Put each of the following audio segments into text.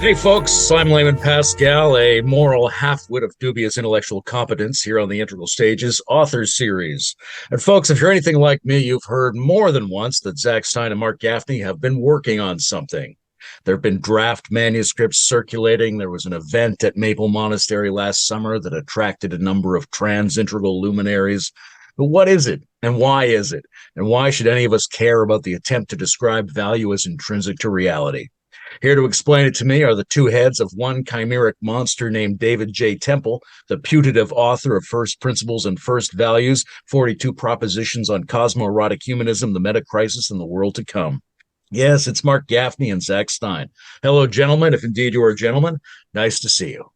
Hey folks, I'm Layman Pascal, a moral half-wit of dubious intellectual competence here on the Integral Stages Author Series. And folks, if you're anything like me, you've heard more than once that Zach Stein and Mark Gaffney have been working on something. There have been draft manuscripts circulating. There was an event at Maple Monastery last summer that attracted a number of trans-integral luminaries. But what is it, and why is it? And why should any of us care about the attempt to describe value as intrinsic to reality? Here to explain it to me are the two heads of one chimeric monster named David J. Temple, the putative author of First Principles and First Values, 42 Propositions on Cosmoerotic Humanism, the Meta Crisis, and the World to Come. Yes, it's Mark Gaffney and Zach Stein. Hello, gentlemen, if indeed you are gentlemen. Nice to see you.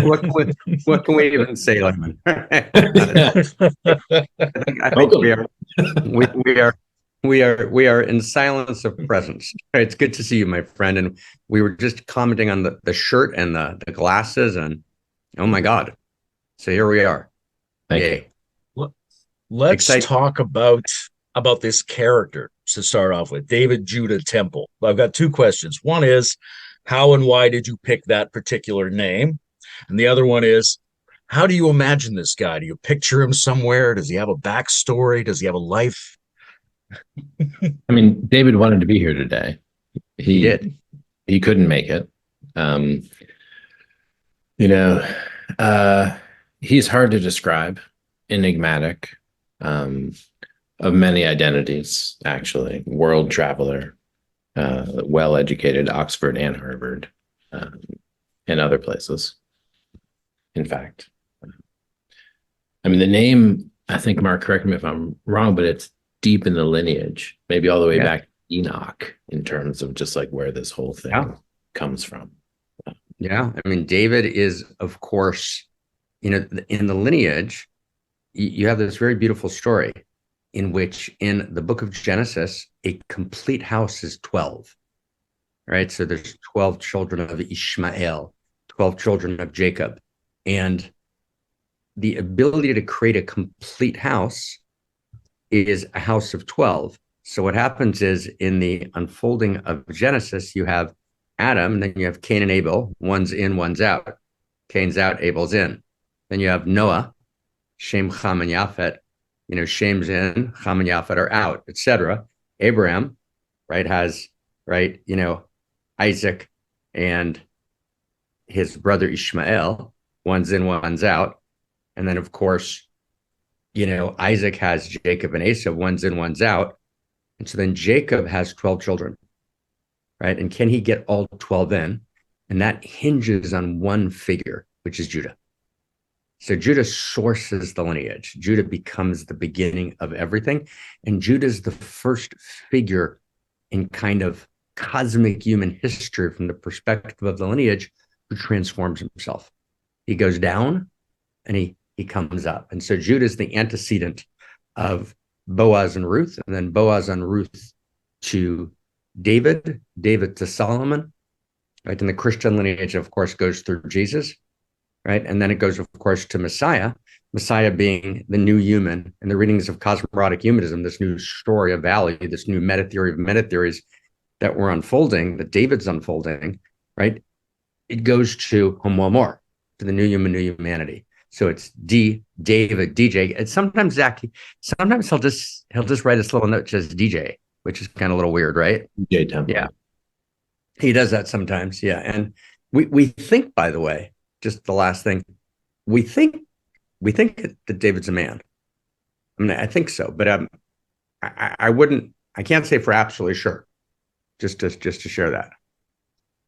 what can we even say, Layman? I think we are in silence of presence. It's good to see you, my friend. And we were just commenting on the shirt and the glasses, and oh my God. So here we are. Thank you. Let's talk about this character to start off with, David Judah Temple. I've got two questions. One is, how and why did you pick that particular name? And the other one is, how do you imagine this guy? Do you picture him somewhere? Does he have a backstory? Does he have a life? I mean, David wanted to be here today. He did. He couldn't make it. He's hard to describe, enigmatic, of many identities, actually. World traveler, well-educated, Oxford and Harvard, and other places. In fact, I mean, the name, I think, Mark, correct me if I'm wrong, but it's deep in the lineage, maybe all the way back to Enoch, in terms of just like where this whole thing comes from. Yeah, I mean, David is, of course, in the lineage, you have this very beautiful story in which, in the book of Genesis, a complete house is 12, right? So there's 12 children of Ishmael, 12 children of Jacob, and the ability to create a complete house is a house of 12. So what happens is, in the unfolding of Genesis, you have Adam, and then you have Cain and Abel. One's in, one's out. Cain's out, Abel's in. Then you have Noah, Shem, Ham, and Japhet. Shem's in, Ham and Japhet are out, etc. Abraham, right, has, right, Isaac and his brother Ishmael. One's in, one's out. And then, of course, Isaac has Jacob and Esau, one's in, one's out. And so then Jacob has 12 children, right? And can he get all 12 in? And that hinges on one figure, which is Judah. So Judah sources the lineage. Judah becomes the beginning of everything. And Judah is the first figure in kind of cosmic human history from the perspective of the lineage who transforms himself. He goes down and he comes up. And so Judah is the antecedent of Boaz and Ruth, and then Boaz and Ruth to David, David to Solomon, right? And the Christian lineage, of course, goes through Jesus, right? And then it goes, of course, to Messiah, Messiah being the new human. And the readings of cosmoerotic humanism, this new story of value, this new meta theory of meta theories that we're unfolding, that David's unfolding, right? It goes to Homomor, to the new human, new humanity. So it's David, DJ. And sometimes Zach, sometimes he'll just write this little note that says DJ, which is kind of a little weird, right? DJ Temple. Yeah. He does that sometimes. Yeah. And we think, by the way, just the last thing, we think that David's a man. I mean, I think so, but I can't say for absolutely sure. Just to share that.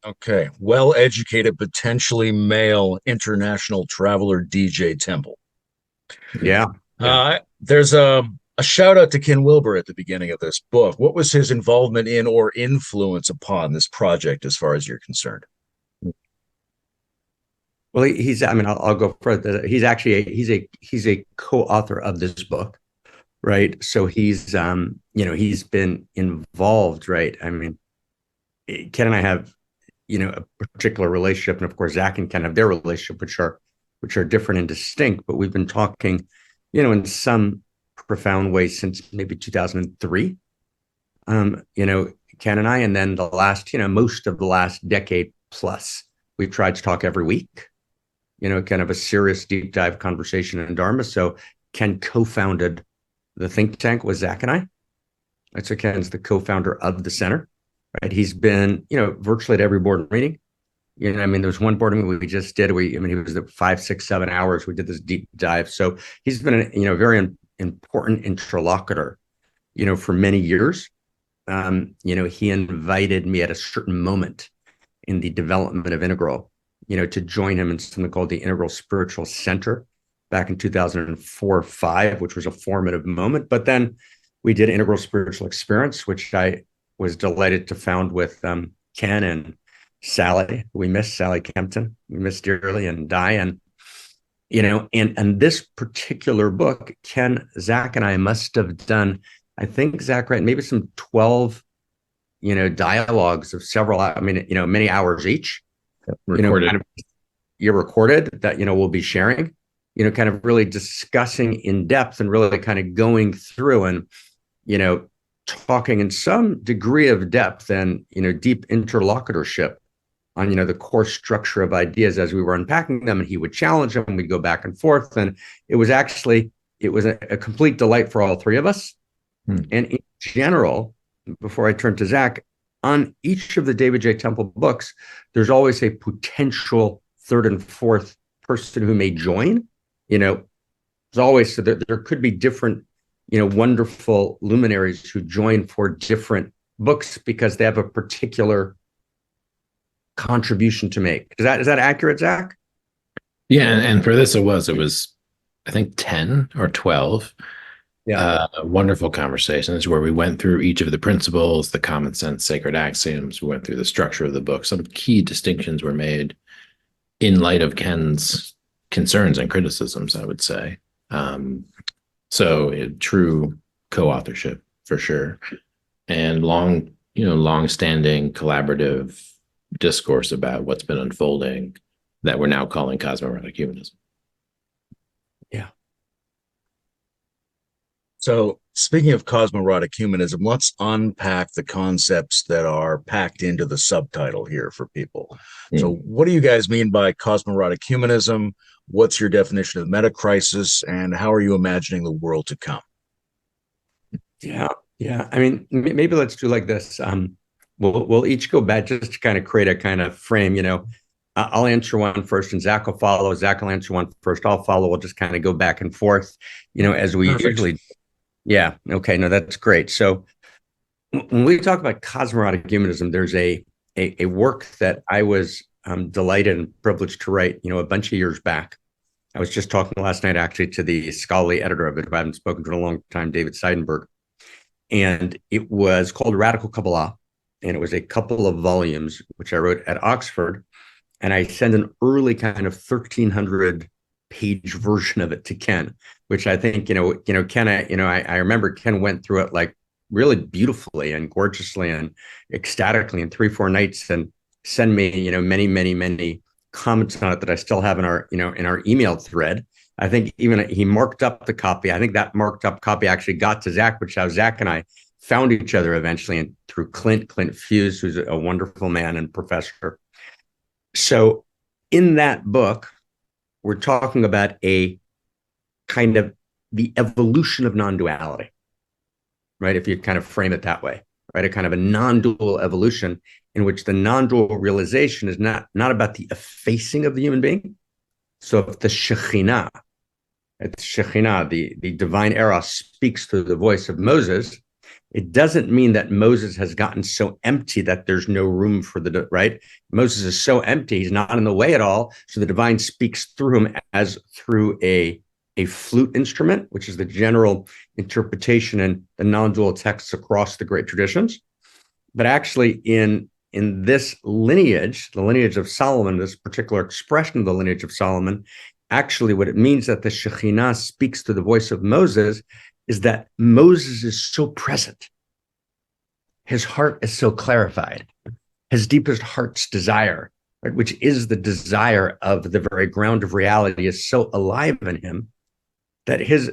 Okay. Well-educated, potentially male international traveler DJ Temple. Yeah. There's a shout out to Ken Wilber at the beginning of this book. What was his involvement in or influence upon this project as far as you're concerned? Well, I'll go further. He's a co-author of this book, right? So he's been involved, right? I mean, Ken and I have, a particular relationship, and of course Zach and Ken have their relationship, which are different and distinct. But we've been talking, in some profound way since maybe 2003. Ken and I, and then the last, most of the last decade plus, we've tried to talk every week, kind of a serious deep dive conversation in Dharma. So Ken co-founded the think tank with Zach and I. Right, so Ken's the co-founder of the center, right? He's been, virtually at every board meeting. There was one board meeting we just did. He was at 5, 6, 7 hours. We did this deep dive. So he's been a very important interlocutor, for many years. He invited me at a certain moment in the development of Integral, to join him in something called the Integral Spiritual Center back in 2004 or 5, which was a formative moment. But then we did Integral Spiritual Experience, which I was delighted to found with Ken and Sally. We miss Sally Kempton. We miss dearly, and Diane. And this particular book, Ken, Zach, and I must have done, I think, Zach, right, maybe some 12, dialogues of several, many hours each. Recorded. You're recorded that, we'll be sharing, kind of really discussing in depth and really kind of going through and, talking in some degree of depth and, deep interlocutorship on, the core structure of ideas as we were unpacking them, and he would challenge them and we'd go back and forth. And it was a complete delight for all three of us. And in general, before I turn to Zach, on each of the David J. Temple books, there's always a potential third and fourth person who may join. There's always, so there could be different, wonderful luminaries who join for different books because they have a particular contribution to make. Is that accurate, Zach? Yeah, and for this, it was, I think, 10 or 12. Yeah. Wonderful conversations where we went through each of the principles, the common sense, sacred axioms. We went through the structure of the book. Some key distinctions were made in light of Ken's concerns and criticisms, I would say. True co-authorship for sure, and long-standing collaborative discourse about what's been unfolding that we're now calling cosmoradic humanism. Yeah. So speaking of cosmoradic humanism, let's unpack the concepts that are packed into the subtitle here for people. So what do you guys mean by cosmoradic humanism? What's your definition of metacrisis, and how are you imagining the world to come? Yeah. Maybe let's do like this. We'll each go back just to kind of create a kind of frame. I'll answer one first, and Zach will follow. Zach will answer one first. I'll follow. We'll just kind of go back and forth. As we usually. Yeah. Okay. No, that's great. So when we talk about cosmoradic humanism, there's a work that I was delighted and privileged to write, a bunch of years back. I was just talking last night, actually, to the scholarly editor of it, who I haven't spoken to in a long time, David Seidenberg. And it was called Radical Kabbalah. And it was a couple of volumes, which I wrote at Oxford. And I sent an early kind of 1,300 page version of it to Ken, which I think, Ken, I remember Ken went through it like really beautifully and gorgeously and ecstatically in 3-4 nights, and send me, many, many, many comments on it that I still have in our email thread. I think even he marked up the copy. I think that marked up copy actually got to Zach, which how Zach and I found each other eventually, and through Clint Fuse, who's a wonderful man and professor. So in that book, we're talking about a kind of the evolution of non-duality, right? If you kind of frame it that way, right? A kind of a non-dual evolution in which the non-dual realization is not about the effacing of the human being. So if the Shekhinah, the divine eros, speaks through the voice of Moses, it doesn't mean that Moses has gotten so empty that there's no room for the, right? Moses is so empty, he's not in the way at all. So the divine speaks through him as through a flute instrument, which is the general interpretation in the non-dual texts across the great traditions. But actually in this lineage, the lineage of Solomon, this particular expression of the lineage of Solomon, actually what it means that the Shekhinah speaks through the voice of Moses is that Moses is so present. His heart is so clarified. His deepest heart's desire, right, which is the desire of the very ground of reality, is so alive in him that his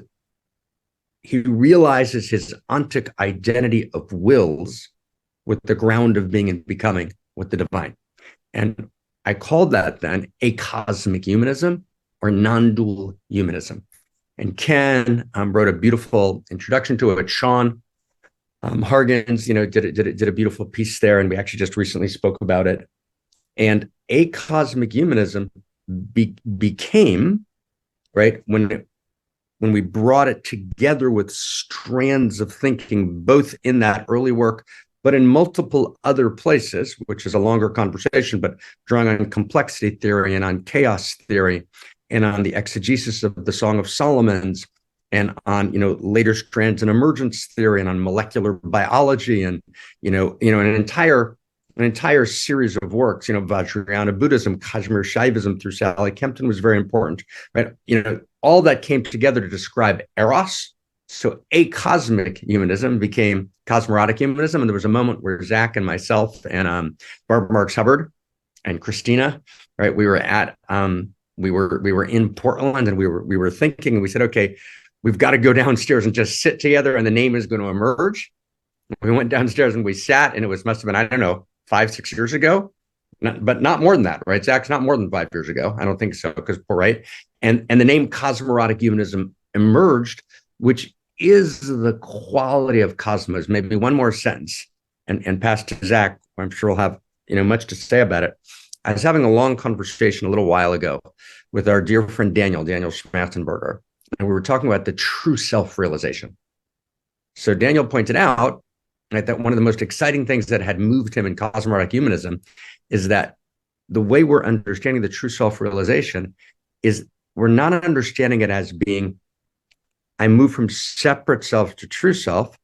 he realizes his ontic identity of wills with the ground of being and becoming with the divine. And I called that then acosmic humanism or non-dual humanism. And Ken wrote a beautiful introduction to it. Sean Hargens, did a beautiful piece there, and we actually just recently spoke about it. And acosmic humanism became, right, when we brought it together with strands of thinking, both in that early work, but in multiple other places, which is a longer conversation, but drawing on complexity theory and on chaos theory and on the exegesis of the Song of Solomon's and on, later strands in emergence theory and on molecular biology and, an entire series of works, Vajrayana Buddhism, Kashmir Shaivism through Sally Kempton was very important, right? All that came together to describe Eros. So acosmic humanism became cosmorotic humanism. And there was a moment where Zach and myself and Barbara Marks Hubbard and Christina, right, we were in Portland and we were thinking, and we said, okay, we've got to go downstairs and just sit together and the name is going to emerge. We went downstairs and we sat, and must have been, I don't know, 5-6 years ago, but not more than that, right? Zach's not more than 5 years ago. I don't think so, because right. And the name cosmorotic humanism emerged, which is the quality of cosmos. Maybe one more sentence and pass to Zach. I'm sure he'll have much to say about it. I was having a long conversation a little while ago with our dear friend Daniel Schmatzenberger, and we were talking about the true self-realization. So Daniel pointed out, right, that one of the most exciting things that had moved him in cosmorotic humanism is that the way we're understanding the true self-realization is we're not understanding it as being, I move from separate self to true self,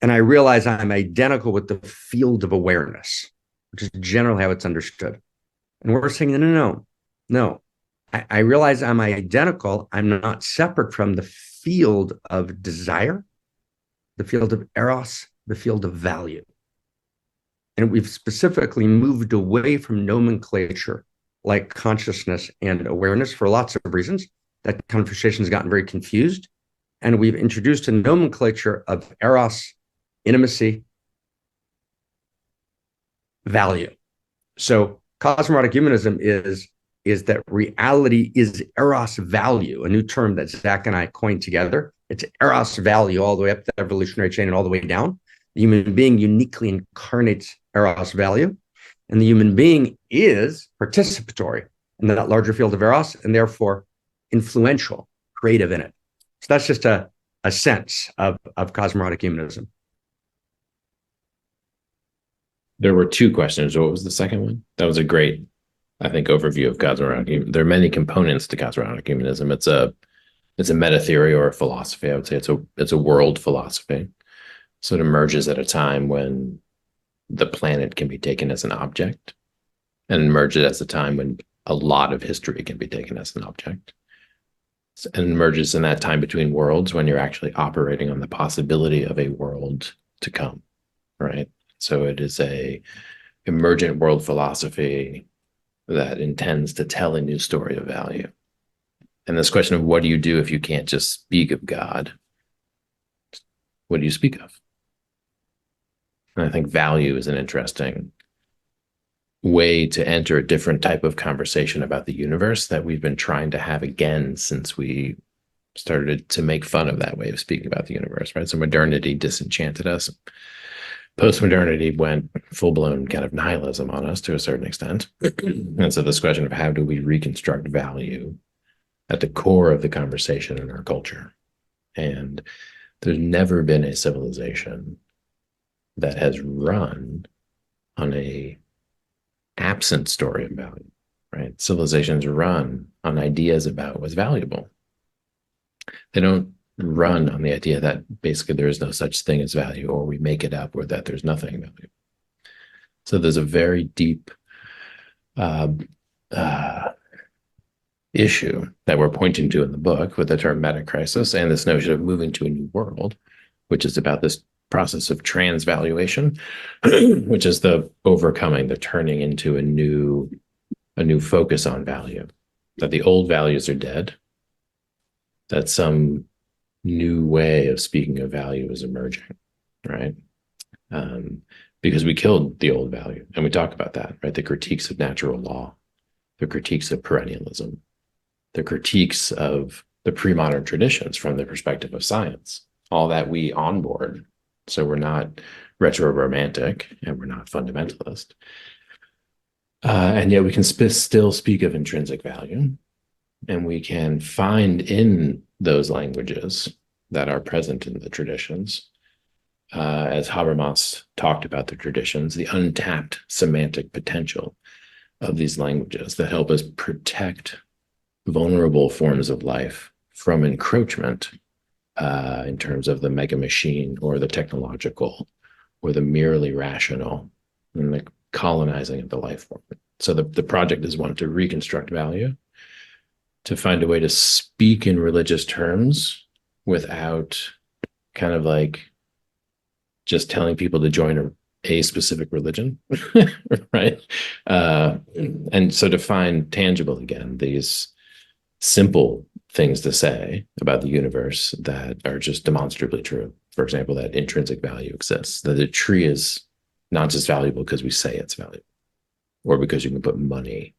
and I realize I'm identical with the field of awareness, which is generally how it's understood. And we're saying, no. I realize I'm identical. I'm not separate from the field of desire, the field of eros, the field of value. And we've specifically moved away from nomenclature like consciousness and awareness for lots of reasons. That conversation has gotten very confused. And we've introduced a nomenclature of eros, intimacy, value. So cosmorotic humanism is that reality is eros value, a new term that Zach and I coined together. It's eros value all the way up the evolutionary chain and all the way down. The human being uniquely incarnates eros value, and the human being is participatory in that larger field of eros and therefore influential, creative in it. So that's just a sense of cosmorotic humanism. There were 2 questions. What was the second one? That was a great, I think, overview of cosmorotic humanism. There are many components to cosmorotic humanism. It's a meta theory or a philosophy. I would say it's a world philosophy. So it emerges at a time when the planet can be taken as an object, and emerges at a time when a lot of history can be taken as an object. And emerges in that time between worlds when you're actually operating on the possibility of a world to come, right? So it is a emergent world philosophy that intends to tell a new story of value. And this question of what do you do if you can't just speak of God? What do you speak of? And I think value is an interesting way to enter a different type of conversation about the universe that we've been trying to have again since we started to make fun of that way of speaking about the universe, right? So modernity disenchanted us. Postmodernity went full-blown kind of nihilism on us to a certain extent. And so this question of how do we reconstruct value at the core of the conversation in our culture? And there's never been a civilization that has run on a absent story of value, right? Civilizations run on ideas about what's valuable. They don't run on the idea that basically there is no such thing as value, or we make it up, or that there's nothing valuable. So there's a very deep issue that we're pointing to in the book with the term metacrisis and this notion of moving to a new world, which is about this process of transvaluation, which is the overcoming, the turning into a new focus on value, that the old values are dead, that some new way of speaking of value is emerging, right? Because we killed the old value, and we talk about that, right? The critiques of natural law, the critiques of perennialism, the critiques of the pre-modern traditions from the perspective of science, all that we onboard. So we're not retro-romantic and we're not fundamentalist. And yet we can still speak of intrinsic value, and we can find in those languages that are present in the traditions, as Habermas talked about the traditions, the untapped semantic potential of these languages that help us protect vulnerable forms of life from encroachment in terms of the mega machine or the technological or the merely rational and the colonizing of the life form. So the project is one to reconstruct value, to find a way to speak in religious terms without kind of like just telling people to join a specific religion, right? And so to find tangible again, these simple things to say about the universe that are just demonstrably true. For example, that intrinsic value exists, that a tree is not just valuable because we say it's valuable, or because you can put money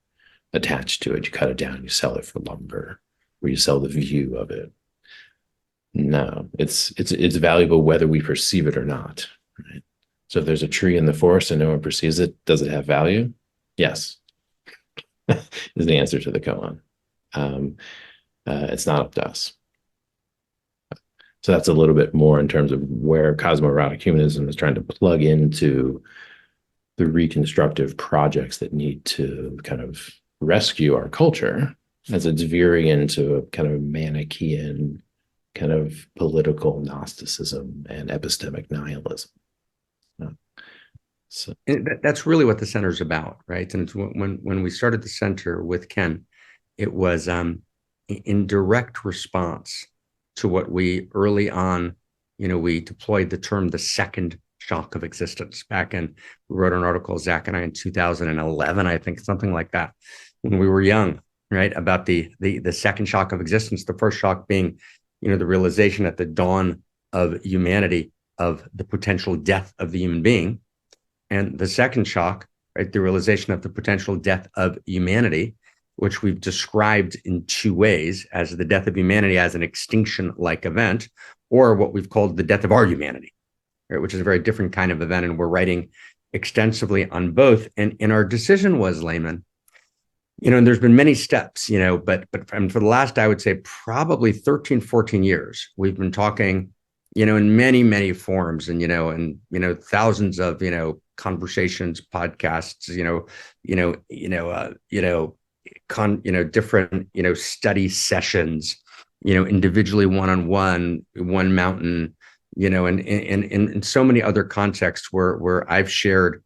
attached to it. You cut it down, you sell it for lumber, or you sell the view of it. No, it's valuable whether we perceive it or not. Right? So if there's a tree in the forest and no one perceives it, does it have value? Yes, is the answer to the koan. It's not up to us. So that's a little bit more in terms of where cosmoerotic humanism is trying to plug into the reconstructive projects that need to kind of rescue our culture as it's veering into a kind of Manichaean kind of political Gnosticism and epistemic nihilism. So that's really what the center is about, right? And it's when we started the center with Ken, it was in direct response to what we early on, we deployed the term the second shock of existence back in, we wrote an article, Zach and I, in 2011, I think, something like that, when we were young, right? About the second shock of existence, the first shock being, the realization at the dawn of humanity of the potential death of the human being. And the second shock, right, the realization of the potential death of humanity, which we've described in two ways, as the death of humanity as an extinction-like event, or what we've called the death of our humanity, right, which is a very different kind of event. And we're writing extensively on both. And our decision was, Layman, and there's been many steps, but for the last, I would say, probably 13, 14 years, we've been talking, in many, many forums and, thousands of, conversations, podcasts, different, study sessions, individually, one-on-one, one mountain, and so many other contexts where I've shared,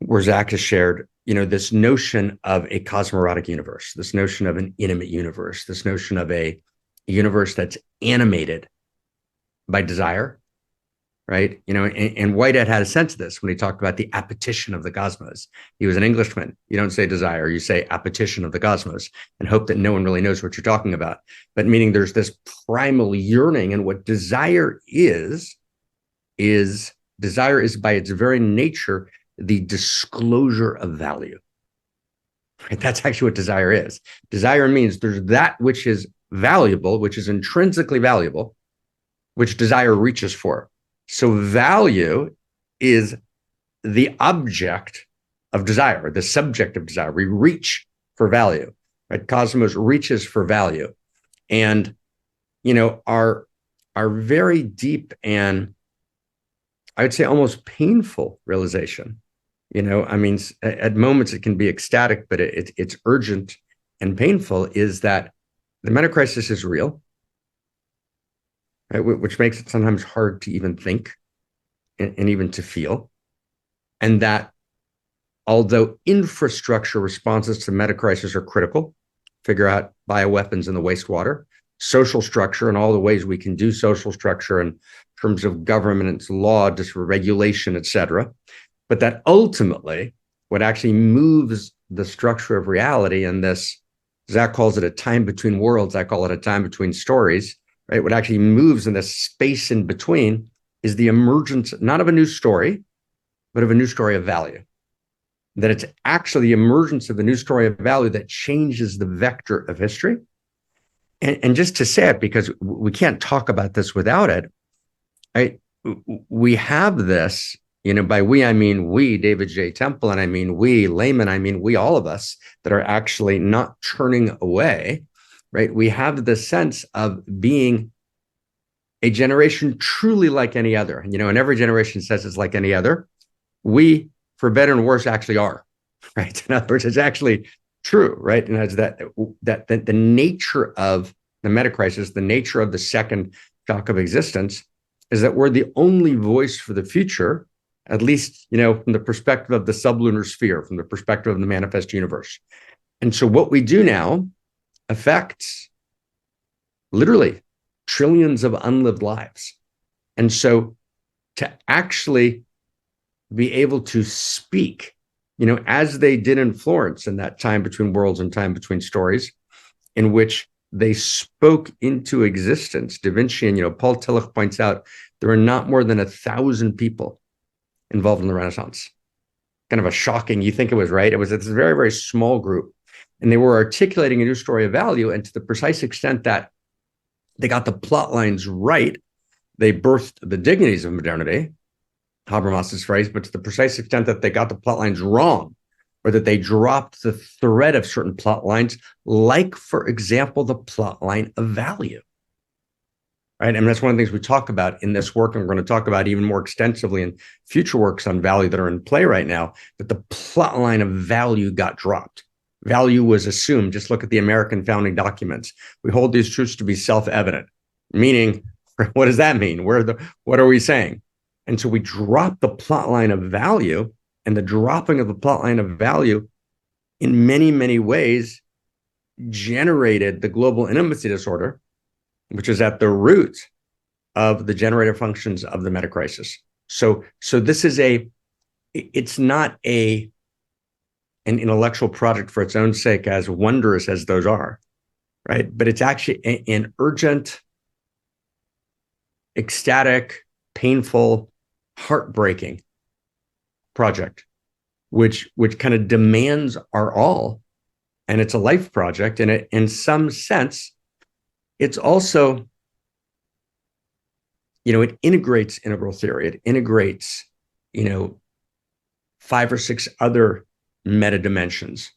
where Zach has shared, this notion of a cosmoerotic universe, this notion of an intimate universe, this notion of a universe that's animated by desire, right? And Whitehead had a sense of this when he talked about the appetition of the cosmos. He was an Englishman. You don't say desire, you say appetition of the cosmos, and hope that no one really knows what you're talking about. But meaning there's this primal yearning, and what desire is desire is by its very nature the disclosure of value. Right? That's actually what desire is. Desire means there's that which is valuable, which is intrinsically valuable, which desire reaches for. So value is the object of desire, the subject of desire. We reach for value, right? Cosmos reaches for value. And, our very deep and I would say almost painful realization, at moments it can be ecstatic, but it's urgent and painful, is that the meta crisis is real. Right, which makes it sometimes hard to even think and even to feel. And that although infrastructure responses to meta crisis are critical, figure out bioweapons in the wastewater, social structure and all the ways we can do social structure in terms of governance, law, dysregulation, et cetera, but that ultimately what actually moves the structure of reality, and this, Zach calls it a time between worlds, I call it a time between stories, right? What actually moves in the space in between is the emergence, not of a new story, but of a new story of value. That it's actually the emergence of a new story of value that changes the vector of history. And just to say it, because we can't talk about this without it, right? We have this, by we, I mean we, David J. Temple, and I mean we, layman, I mean we, all of us that are actually not turning away, right? We have the sense of being a generation truly like any other, and every generation says it's like any other. We, for better and worse, actually are, right? In other words, it's actually true, right? And it's that the nature of the meta crisis, the nature of the second shock of existence, is that we're the only voice for the future, at least, from the perspective of the sublunar sphere, from the perspective of the manifest universe. And so what we do now affects literally trillions of unlived lives. And so to actually be able to speak, as they did in Florence in that time between worlds and time between stories, in which they spoke into existence. Da Vinci and Paul Tillich points out there are not more than 1,000 people involved in the Renaissance. Kind of a shocking, you think it was right. It's a very, very small group. And they were articulating a new story of value. And to the precise extent that they got the plot lines right, they birthed the dignities of modernity, Habermas's phrase, but to the precise extent that they got the plot lines wrong, or that they dropped the thread of certain plot lines, like, for example, the plot line of value. Right? And that's one of the things we talk about in this work, and we're going to talk about even more extensively in future works on value that are in play right now, that the plot line of value got dropped. Value was assumed. Just look at the American founding documents. We hold these truths to be self-evident, meaning, what does that mean? What are we saying? And so we drop the plot line of value, and the dropping of the plot line of value in many, many ways generated the global intimacy disorder, which is at the root of the generator functions of the meta crisis. So this is it's not an intellectual project for its own sake, as wondrous as those are, right? But it's actually an urgent, ecstatic, painful, heartbreaking project, which kind of demands our all. And it's a life project. And it, in some sense, it's also, it integrates integral theory. It integrates, 5 or 6 other meta dimensions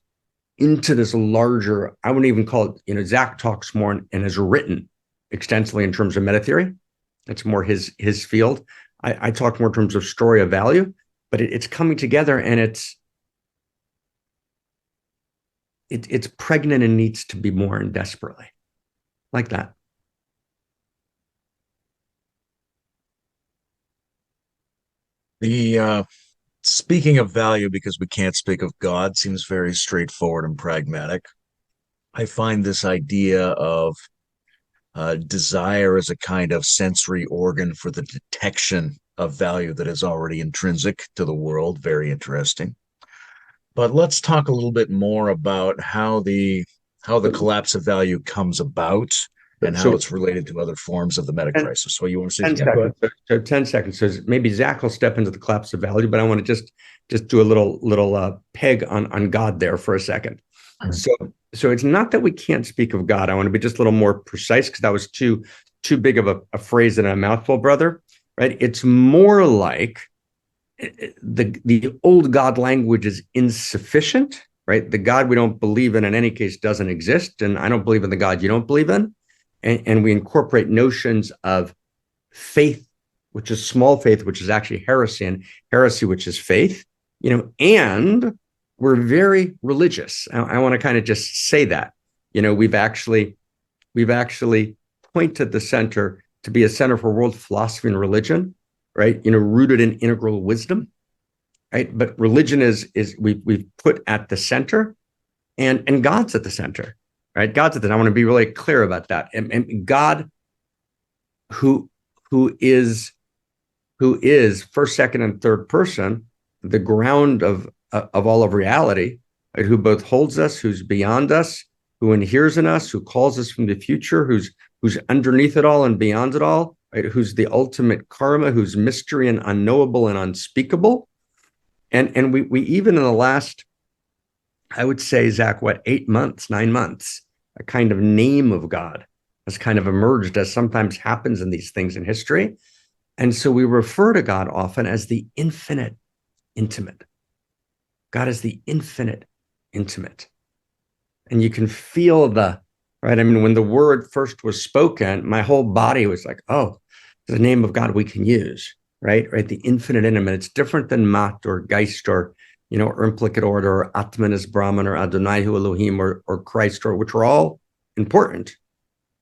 into this larger, I wouldn't even call it, Zach talks more and has written extensively in terms of meta theory. That's more his field. I talk more in terms of story of value, but it's coming together, and it's pregnant and needs to be more, and desperately like that. The speaking of value, because we can't speak of God, seems very straightforward and pragmatic. I find this idea of desire as a kind of sensory organ for the detection of value that is already intrinsic to the world very interesting. But let's talk a little bit more about how the collapse of value comes about and how it's related to other forms of the meta crisis. So you want to say 10 seconds. So 10 seconds. So maybe Zach will step into the collapse of value, but I want to just do a little peg on God there for a second. Mm-hmm. So it's not that we can't speak of God. I want to be just a little more precise, because that was too big of a phrase and a mouthful, brother. Right? It's more like the old God language is insufficient. Right? The God we don't believe in any case doesn't exist, and I don't believe in the God you don't believe in. And we incorporate notions of faith, which is small faith, which is actually heresy, and heresy, which is faith. And we're very religious. I want to kind of just say that, we've actually pointed the center to be a center for world philosophy and religion, right? Rooted in integral wisdom, right? But religion is we've put at the center, and God's at the center, right? God's at the. I want to be really clear about that. And God, who is first, second, and third person, the ground of all of reality, right? Who both holds us, who's beyond us, who inheres in us, who calls us from the future, who's underneath it all and beyond it all, right? Who's the ultimate karma, who's mystery and unknowable and unspeakable. And we even in the last, I would say, Zach, 8 months, 9 months, a kind of name of God has kind of emerged, as sometimes happens in these things in history. And so we refer to God often as the infinite intimate. God is the infinite intimate. And you can feel right? I mean, when the word first was spoken, my whole body was like, oh, the name of God we can use, right? The infinite intimate. It's different than Mat or Geist or, or implicate order or Atman is Brahman or Adonai hu Elohim or Christ, or which are all important.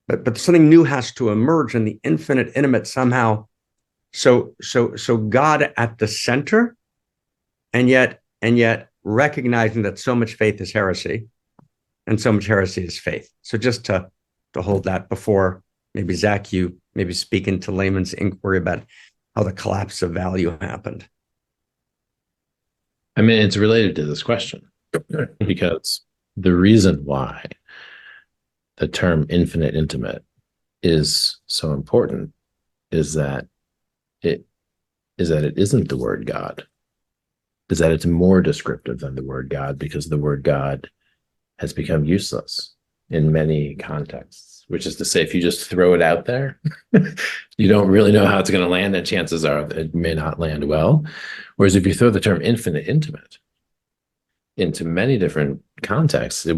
But something new has to emerge, and the infinite intimate somehow. So God at the center, and yet recognizing that so much faith is heresy, and so much heresy is faith. So just to hold that before maybe Zach, you maybe speak into layman's inquiry about how the collapse of value happened. I mean, it's related to this question because the reason why the term infinite intimate is so important is that it isn't the word God, is that it's more descriptive than the word God, because the word God has become useless in many contexts, which is to say, if you just throw it out there, you don't really know how it's going to land, and chances are that it may not land well. Whereas if you throw the term infinite intimate into many different contexts, it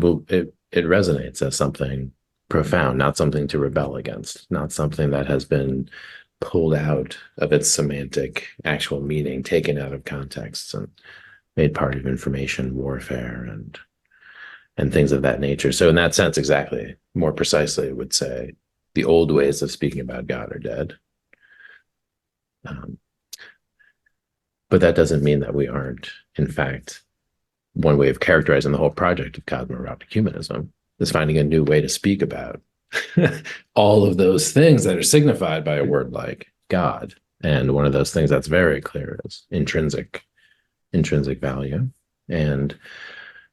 resonates as something profound, not something to rebel against, not something that has been pulled out of its semantic actual meaning, taken out of context and made part of information warfare and things of that nature. So in that sense, exactly, more precisely, I would say the old ways of speaking about God are dead. But that doesn't mean that we aren't, in fact, one way of characterizing the whole project of cosmoraptic humanism is finding a new way to speak about all of those things that are signified by a word like God. And one of those things that's very clear is intrinsic value. And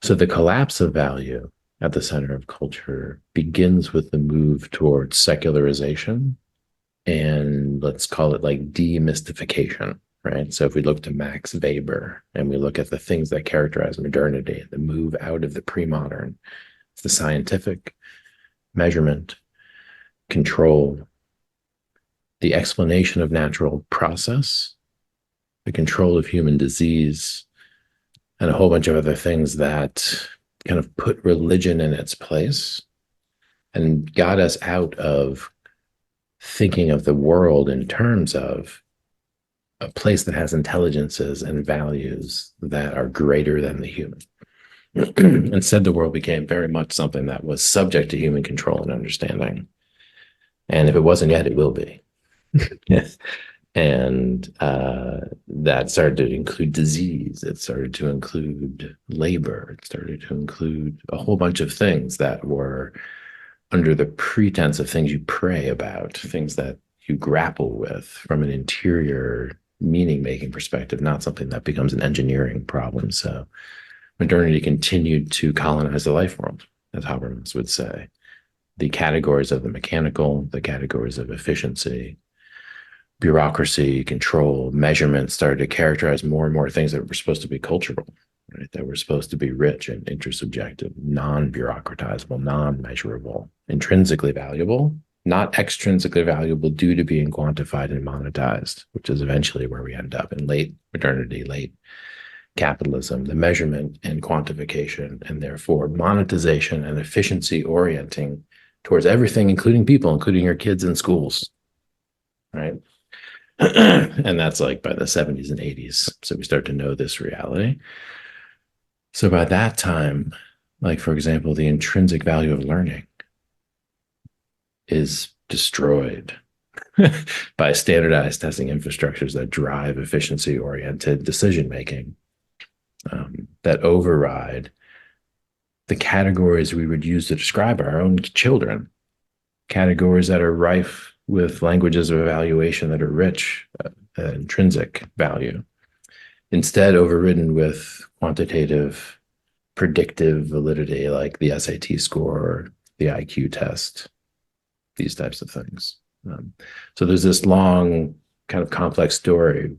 so the collapse of value at the center of culture begins with the move towards secularization, and let's call it like demystification, right? So if we look to Max Weber and we look at the things that characterize modernity, the move out of the pre-modern, it's the scientific, measurement, control, the explanation of natural process, the control of human disease, and a whole bunch of other things that kind of put religion in its place and got us out of thinking of the world in terms of a place that has intelligences and values that are greater than the human. Instead, the world became very much something that was subject to human control and understanding. And if it wasn't yet, it will be. Yes. And that started to include disease. It started to include labor. It started to include a whole bunch of things that were under the pretense of things you pray about, things that you grapple with from an interior meaning-making perspective, not something that becomes an engineering problem. So modernity continued to colonize the life world, as Habermas would say. The categories of the mechanical, the categories of efficiency, bureaucracy, control, measurement started to characterize more and more things that were supposed to be cultural, right? That were supposed to be rich and intersubjective, non-bureaucratizable, non-measurable, intrinsically valuable, not extrinsically valuable due to being quantified and monetized, which is eventually where we end up in late modernity, late capitalism, the measurement and quantification, and therefore monetization and efficiency orienting towards everything, including people, including your kids in schools, right? And that's like by the 70s and 80s. So we start to know this reality. So by that time, like, for example, the intrinsic value of learning is destroyed by standardized testing infrastructures that drive efficiency-oriented decision-making, that override the categories we would use to describe our own children, categories that are rife with languages of evaluation that are rich, intrinsic value, instead overridden with quantitative predictive validity, like the SAT score, the IQ test, these types of things. So there's this long, kind of complex story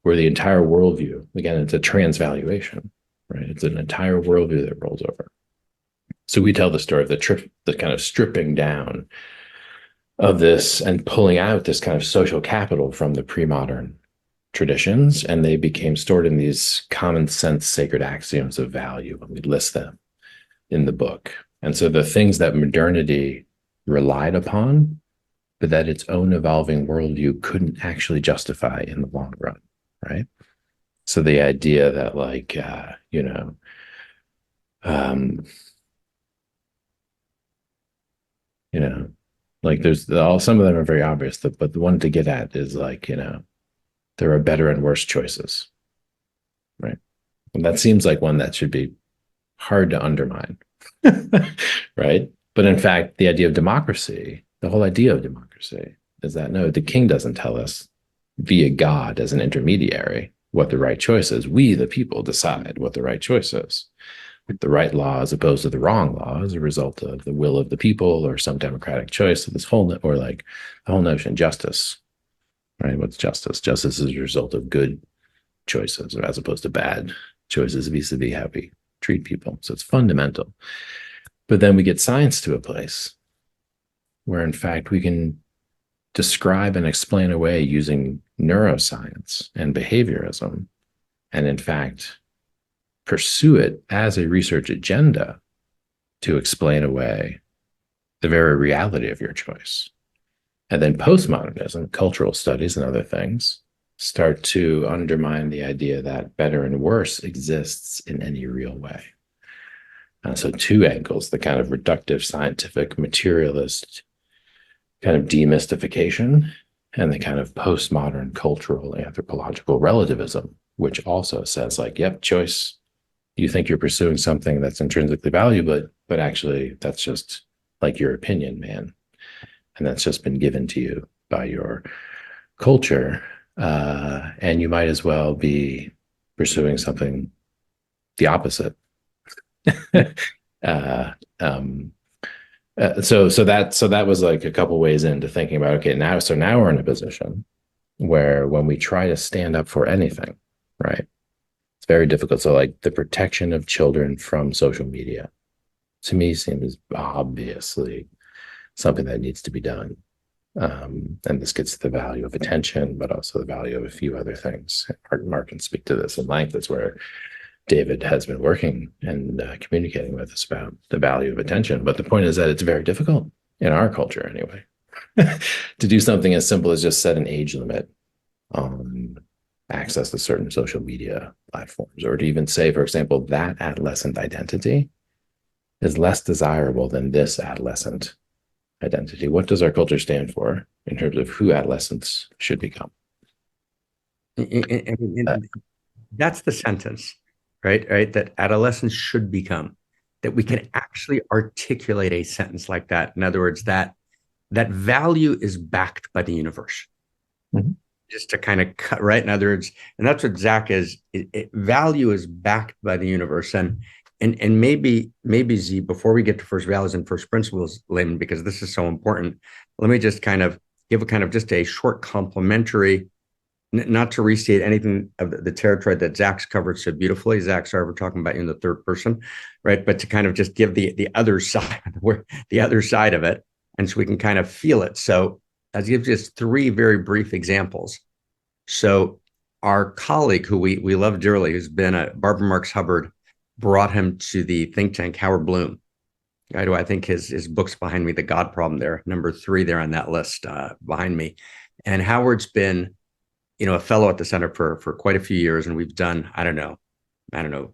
where the entire worldview, again, it's a transvaluation, right? It's an entire worldview that rolls over. So we tell the story of the kind of stripping down of this and pulling out this kind of social capital from the pre-modern traditions, and they became stored in these common sense sacred axioms of value, and we list them in the book. And so the things that modernity relied upon, but that its own evolving worldview couldn't actually justify in the long run, right? So the idea that, like, like there's some of them are very obvious, but the one to get at is like, there are better and worse choices, right? And that seems like one that should be hard to undermine, right? But in fact, the idea of democracy, the whole idea of democracy is that, no, the king doesn't tell us via God as an intermediary what the right choice is. We, the people, decide what the right choice is. The right law as opposed to the wrong law as a result of the will of the people or some democratic choice. So this whole, or like the whole notion, justice, right? What's justice? Justice is a result of good choices as opposed to bad choices vis-a-vis how we treat people. So it's fundamental. But then we get science to a place where, in fact, we can describe and explain away using neuroscience and behaviorism, and in fact, pursue it as a research agenda to explain away the very reality of your choice. And then postmodernism, cultural studies and other things start to undermine the idea that better and worse exists in any real way. So two angles, the kind of reductive scientific materialist kind of demystification, and the kind of postmodern cultural anthropological relativism, which also says, like, yep, choice. You think you're pursuing something that's intrinsically valuable, but actually that's just like your opinion, man. And that's just been given to you by your culture. And you might as well be pursuing something the opposite. So that was like a couple ways into thinking about, okay, now we're in a position where when we try to stand up for anything, right, it's very difficult. So like the protection of children from social media, to me, seems obviously something that needs to be done. And this gets to the value of attention, but also the value of a few other things. Mark can speak to this in length. That's where David has been working and communicating with us about the value of attention. But the point is that it's very difficult in our culture anyway, to do something as simple as just set an age limit on access to certain social media platforms, or to even say, for example, that adolescent identity is less desirable than this adolescent identity. What does our culture stand for in terms of who adolescents should become? That's the sentence, right? That adolescents should become, that we can actually articulate a sentence like that. In other words, that value is backed by the universe. Mm-hmm. Just to kind of cut, right? In other words, and that's what Zach is. Value is backed by the universe. And maybe Z, before we get to first values and first principles, Layman, because this is so important, let me just kind of give a kind of just a short complimentary, not to restate anything of the territory that Zach's covered so beautifully. Zach, sorry, we're talking about you in the third person, right? But to kind of just give the other side, the other side of it, and so we can kind of feel it. So I'll give just three very brief examples. So our colleague, who we love dearly, who's been Barbara Marx Hubbard, brought him to the think tank, Howard Bloom. I think his book's behind me, The God Problem, there, number 3 there on that list behind me. And Howard's been, a fellow at the center for quite a few years, and we've done, I don't know,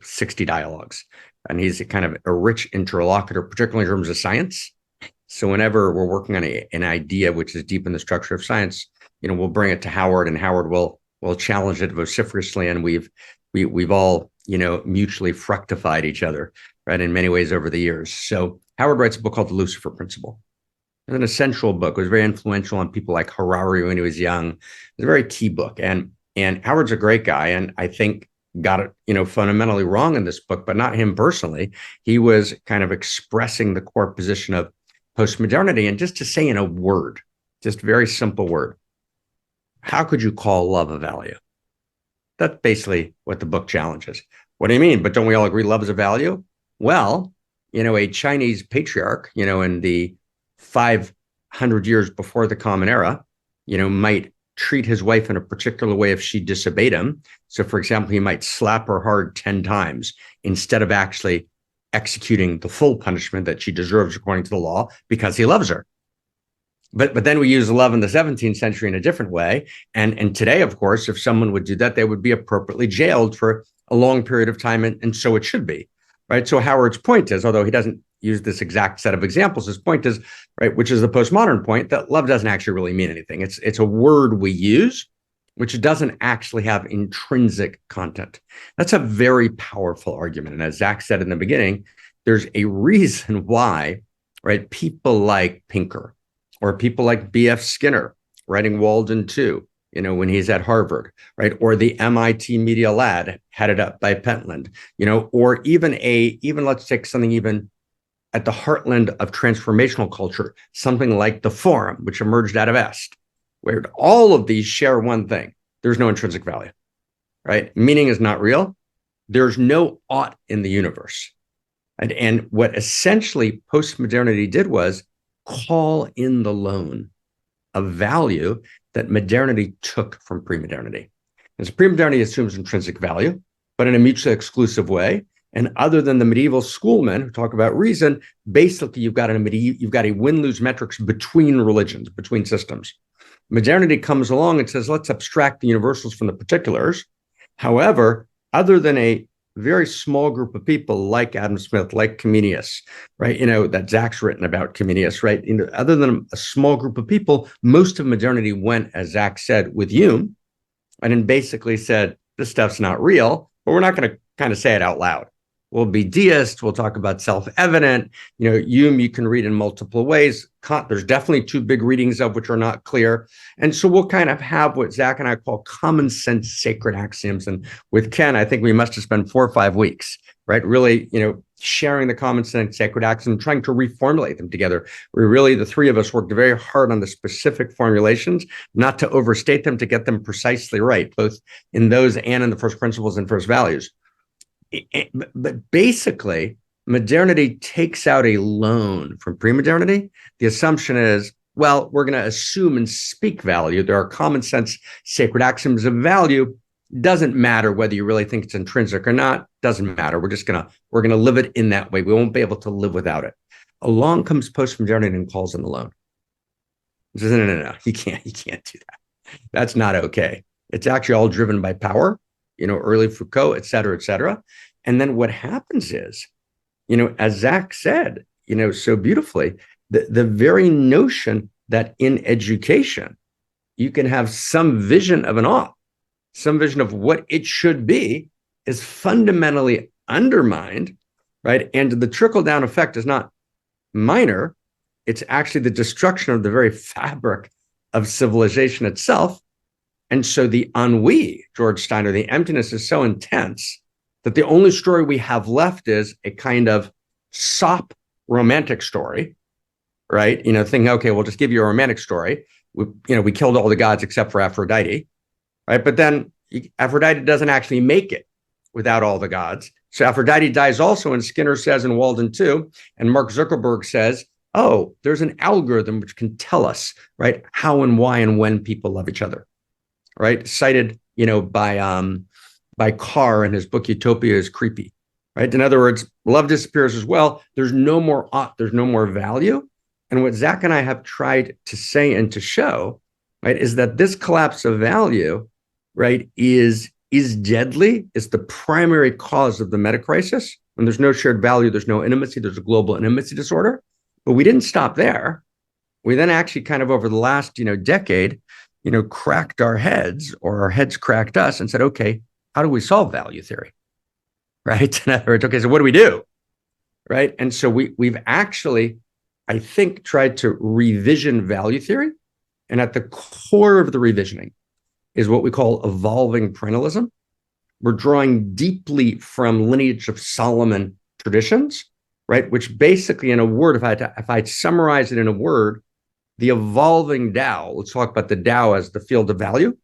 60 dialogues. And he's a kind of a rich interlocutor, particularly in terms of science. So whenever we're working on an idea which is deep in the structure of science, we'll bring it to Howard, and Howard will challenge it vociferously, and we've all mutually fructified each other, right, in many ways over the years. So Howard writes a book called The Lucifer Principle. It's an essential book. It was very influential on people like Harari when he was young. It's a very key book, and Howard's a great guy, and I think got it, fundamentally wrong in this book, but not him personally. He was kind of expressing the core position of postmodernity. And just to say in a word, just very simple word, how could you call love a value? That's basically what the book challenges. What do you mean? But don't we all agree love is a value? Well, a Chinese patriarch, in the 500 years before the Common Era, might treat his wife in a particular way if she disobeyed him. So, for example, he might slap her hard 10 times instead of actually executing the full punishment that she deserves according to the law because he loves her. But then we use love in the 17th century in a different way. And today, of course, if someone would do that, they would be appropriately jailed for a long period of time. And so it should be, right? So Howard's point is, although he doesn't use this exact set of examples, his point is, right, which is the postmodern point, that love doesn't actually really mean anything. It's a word we use, which doesn't actually have intrinsic content. That's a very powerful argument. And as Zach said in the beginning, there's a reason why, right, people like Pinker, or people like B.F. Skinner writing Walden 2, when he's at Harvard, right? Or the MIT Media Lab headed up by Pentland, or even let's take something even at the heartland of transformational culture, something like the Forum, which emerged out of Est, where all of these share one thing. There's no intrinsic value, right? Meaning is not real. There's no ought in the universe. And what essentially postmodernity did was call in the loan of value that modernity took from pre-modernity. And so pre-modernity assumes intrinsic value, but in a mutually exclusive way. And other than the medieval schoolmen who talk about reason, basically you've got a win-lose metrics between religions, between systems. Modernity comes along and says, let's abstract the universals from the particulars. However, other than a very small group of people like Adam Smith, like Comenius, right? That Zach's written about Comenius, right? Other than a small group of people, most of modernity went, as Zach said, with Hume, and then basically said, this stuff's not real, but we're not going to kind of say it out loud. We'll be deists. We'll talk about self-evident. Hume you can read in multiple ways. Kant, there's definitely two big readings of which are not clear. And so we'll kind of have what Zach and I call common sense sacred axioms. And with Ken, I think we must have spent 4 or 5 weeks, right? Really, sharing the common sense sacred axioms, trying to reformulate them together. The three of us worked very hard on the specific formulations, not to overstate them, to get them precisely right, both in those and in the first principles and first values. But basically, modernity takes out a loan from pre-modernity. The assumption is, well, we're going to assume and speak value. There are common sense sacred axioms of value. Doesn't matter whether you really think it's intrinsic or not. Doesn't matter. We're going to live it in that way. We won't be able to live without it. Along comes postmodernity and calls in the loan. Says, no. You can't do that. That's not okay. It's actually all driven by power. Early Foucault, et cetera. And then what happens is, as Zach said, so beautifully, the very notion that in education, you can have some vision of an ought, some vision of what it should be, is fundamentally undermined, right? And the trickle-down effect is not minor. It's actually the destruction of the very fabric of civilization itself. And so the ennui, George Steiner, the emptiness is so intense that the only story we have left is a kind of sop romantic story, right? Thinking, okay, we'll just give you a romantic story. We killed all the gods except for Aphrodite, right? But then Aphrodite doesn't actually make it without all the gods. So Aphrodite dies also, and Skinner says in Walden 2, and Mark Zuckerberg says, oh, there's an algorithm which can tell us, right, how and why and when people love each other. Right, cited, by Carr in his book Utopia is creepy, right? In other words, love disappears as well. There's no more ought, there's no more value. And what Zach and I have tried to say and to show, right, is that this collapse of value, right, is deadly, is the primary cause of the meta crisis. When there's no shared value, there's no intimacy, there's a global intimacy disorder. But we didn't stop there. We then actually kind of over the last, decade, cracked our heads, or our heads cracked us, and said, okay, how do we solve value theory? Right? In other words, okay, so what do we do? Right? And so we've actually, I think, tried to revision value theory. And at the core of the revisioning is what we call evolving parentalism, we're drawing deeply from lineage of Solomon traditions, right? Which basically, in a word, if I'd summarize it in a word, the evolving Tao, let's talk about the Tao as the field of value,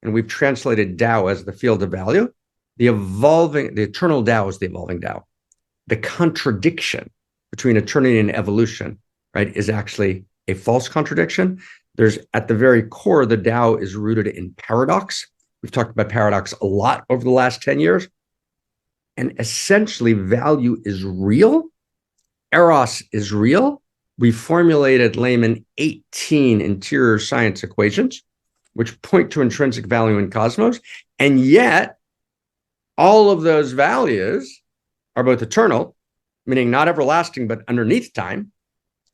and we've translated Tao as the field of value. The eternal Tao is the evolving Tao. The contradiction between eternity and evolution, right, is actually a false contradiction. There's, at the very core, the Tao is rooted in paradox. We've talked about paradox a lot over the last 10 years. And essentially, value is real. Eros is real. We formulated, layman, 18 interior science equations, which point to intrinsic value in cosmos. And yet, all of those values are both eternal, meaning not everlasting, but underneath time.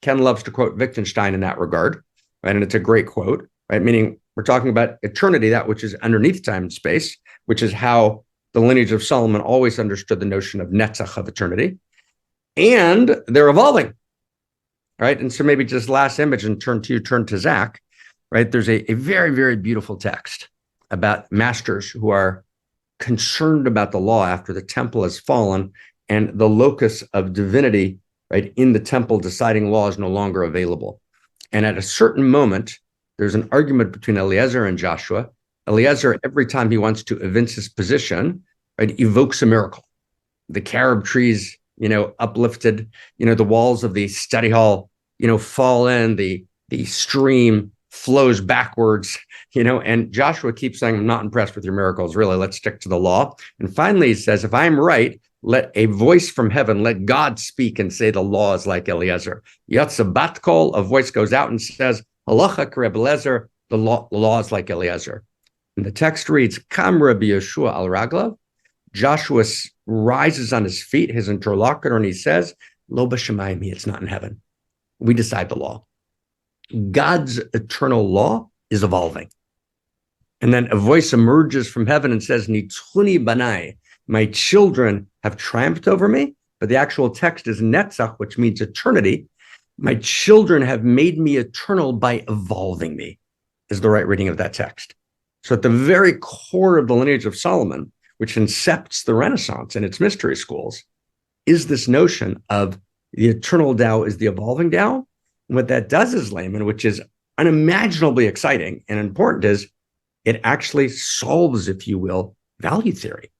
Ken loves to quote Wittgenstein in that regard, right? And it's a great quote, right? Meaning we're talking about eternity, that which is underneath time and space, which is how the lineage of Solomon always understood the notion of netzach, of eternity. And they're evolving, right? And so maybe just last image and turn to Zach, right? There's a very, very beautiful text about masters who are concerned about the law after the temple has fallen and the locus of divinity, right, in the temple deciding law is no longer available. And at a certain moment, there's an argument between Eliezer and Joshua. Eliezer, every time he wants to evince his position, right, evokes a miracle. The carob trees, uplifted, the walls of the study hall, fall in, the stream flows backwards, and Joshua keeps saying, I'm not impressed with your miracles. Really, let's stick to the law. And finally, he says, if I'm right, let a voice from heaven, let God speak and say the law is like Eliezer. Yatsa bat kol, a voice goes out and says, halacha k'Reb Eliezer, the law is like Eliezer. And the text reads, Kam Rabbi Yeshua al Raglav. Joshua rises on his feet, his interlocutor, and he says, Lo b'shamayim, it's not in heaven. We decide the law. God's eternal law is evolving. And then a voice emerges from heaven and says, Nitzchuni banai, my children have triumphed over me. But the actual text is netzach, which means eternity. My children have made me eternal by evolving me, is the right reading of that text. So at the very core of the lineage of Solomon, which incepts the Renaissance and its mystery schools, is this notion of the eternal Tao is the evolving Tao. And what that does is, layman, which is unimaginably exciting and important, is it actually solves, if you will, value theory.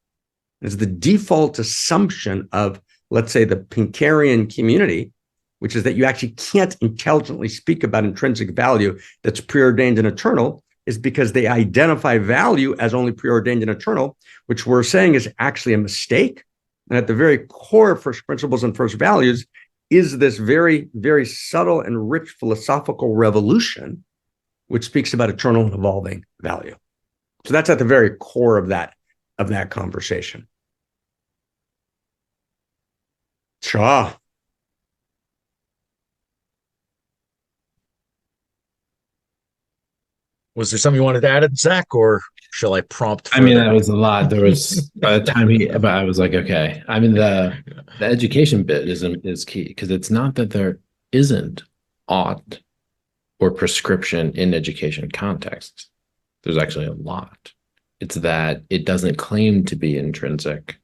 It's the default assumption of, let's say, the Pinkarian community, which is that you actually can't intelligently speak about intrinsic value that's preordained and eternal, is because they identify value as only preordained and eternal, which we're saying is actually a mistake. And at the very core of first principles and first values is this very, very subtle and rich philosophical revolution, which speaks about eternal and evolving value. So that's at the very core of that conversation. Sure. Was there something you wanted to add, Zach, or shall I prompt? I mean, that was a lot. There was, by the time but I was like, okay. I mean, the education bit is key, because it's not that there isn't ought or prescription in education context. There's actually a lot. It's that it doesn't claim to be intrinsic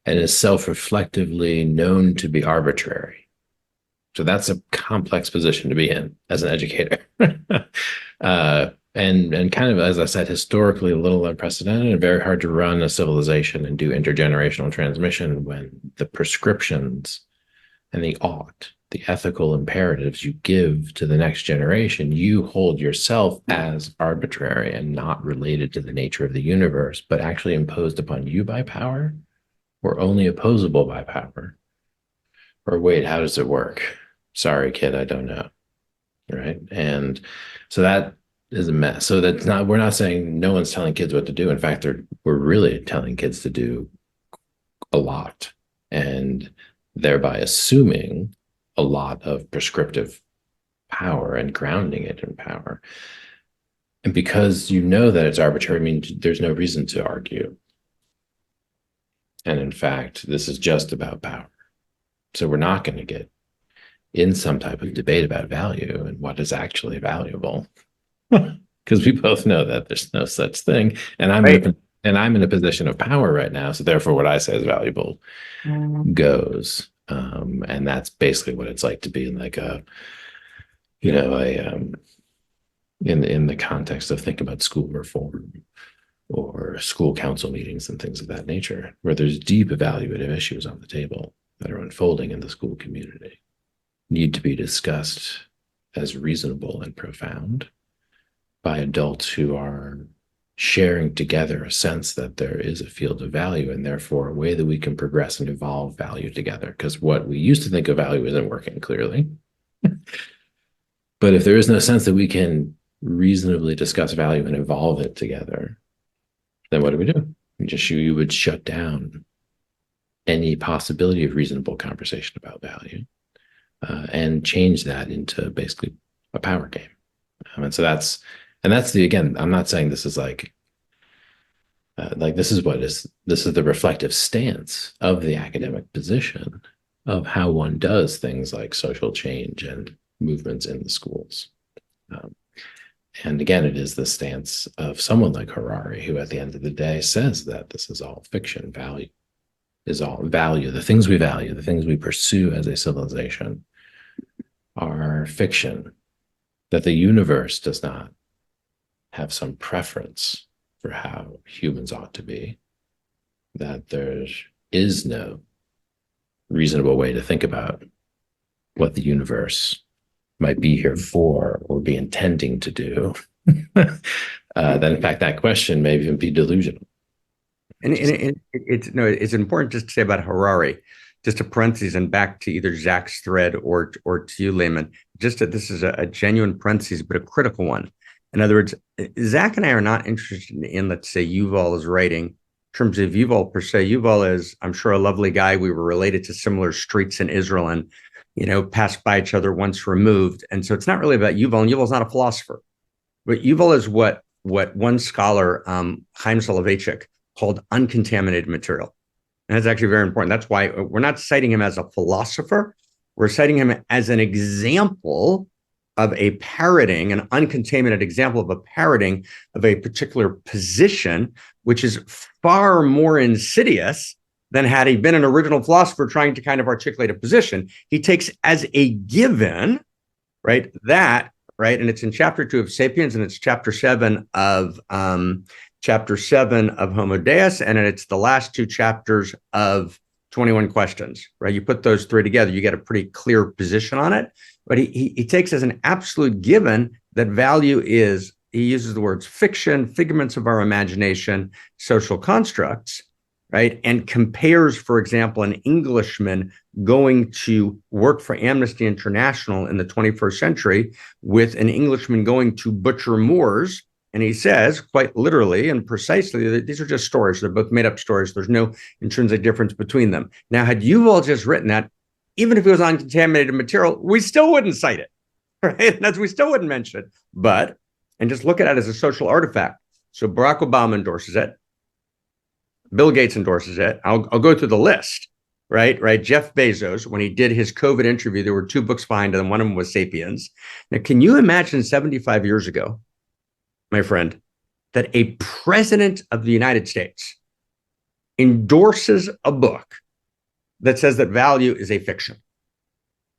and is self-reflectively known to be arbitrary. So that's a complex position to be in as an educator. And kind of, as I said, historically a little unprecedented and very hard to run a civilization and do intergenerational transmission when the prescriptions and the ought, the ethical imperatives you give to the next generation, you hold yourself as arbitrary and not related to the nature of the universe, but actually imposed upon you by power, or only opposable by power. Or wait, how does it work? Sorry, kid, I don't know. Right? And so that is a mess. So that's not, we're not saying no one's telling kids what to do. In fact, we're really telling kids to do a lot, and thereby assuming a lot of prescriptive power and grounding it in power. And because you know that it's arbitrary, means there's no reason to argue. And in fact, this is just about power. So we're not going to get in some type of debate about value and what is actually valuable, because we both know that there's no such thing. And I'm Right. And I'm in a position of power right now. So therefore what I say is valuable goes. And that's basically what it's like to be in like a, in the context of thinking about school reform or school council meetings and things of that nature, where there's deep evaluative issues on the table that are unfolding in the school community, need to be discussed as reasonable and profound by adults who are sharing together a sense that there is a field of value and therefore a way that we can progress and evolve value together. Because what we used to think of value isn't working clearly. But if there is no sense that we can reasonably discuss value and evolve it together, then what do? You would shut down any possibility of reasonable conversation about value and change that into basically a power game. And so that's again, I'm not saying this is this is the reflective stance of the academic position of how one does things like social change and movements in the schools. And again, it is the stance of someone like Harari, who at the end of the day says that this is all fiction. Value is all value. The things we value, the things we pursue as a civilization are fiction, that the universe does not have some preference for how humans ought to be, that there is no reasonable way to think about what the universe might be here for or be intending to do, then in fact that question may even be delusional. And it's important just to say about Harari, just a parenthesis and back to either Zach's thread or to you, Layman, just that this is a genuine parenthesis, but a critical one. In other words, Zach and I are not interested in, let's say, Yuval's writing. In terms of Yuval per se, Yuval is, I'm sure, a lovely guy. We were related to similar streets in Israel and, passed by each other once removed. And so it's not really about Yuval, and Yuval's not a philosopher. But Yuval is what one scholar, Chaim Soloveitchik, called uncontaminated material. And that's actually very important. That's why we're not citing him as a philosopher. We're citing him as an example of a parroting, an uncontaminated example of a parroting of a particular position, which is far more insidious than had he been an original philosopher trying to kind of articulate a position. He takes as a given, right, and it's in chapter 2 of Sapiens, and it's chapter 7 of Homo Deus, and it's the last two chapters of 21 Questions, right? You put those three together, you get a pretty clear position on it. But he takes as an absolute given that value is, he uses the words fiction, figments of our imagination, social constructs, right? And compares, for example, an Englishman going to work for Amnesty International in the 21st century with an Englishman going to butcher Moors. And he says, quite literally and precisely, that these are just stories. They're both made up stories. There's no intrinsic difference between them. Now, had Yuval just written that, even if it was uncontaminated material, we still wouldn't cite it, right? We still wouldn't mention it. But, and just look at it as a social artifact. So Barack Obama endorses it. Bill Gates endorses it. I'll go through the list, right? Jeff Bezos, when he did his COVID interview, there were 2 books behind it, and one of them was Sapiens. Now, can you imagine 75 years ago, my friend, that a president of the United States endorses a book that says that value is a fiction?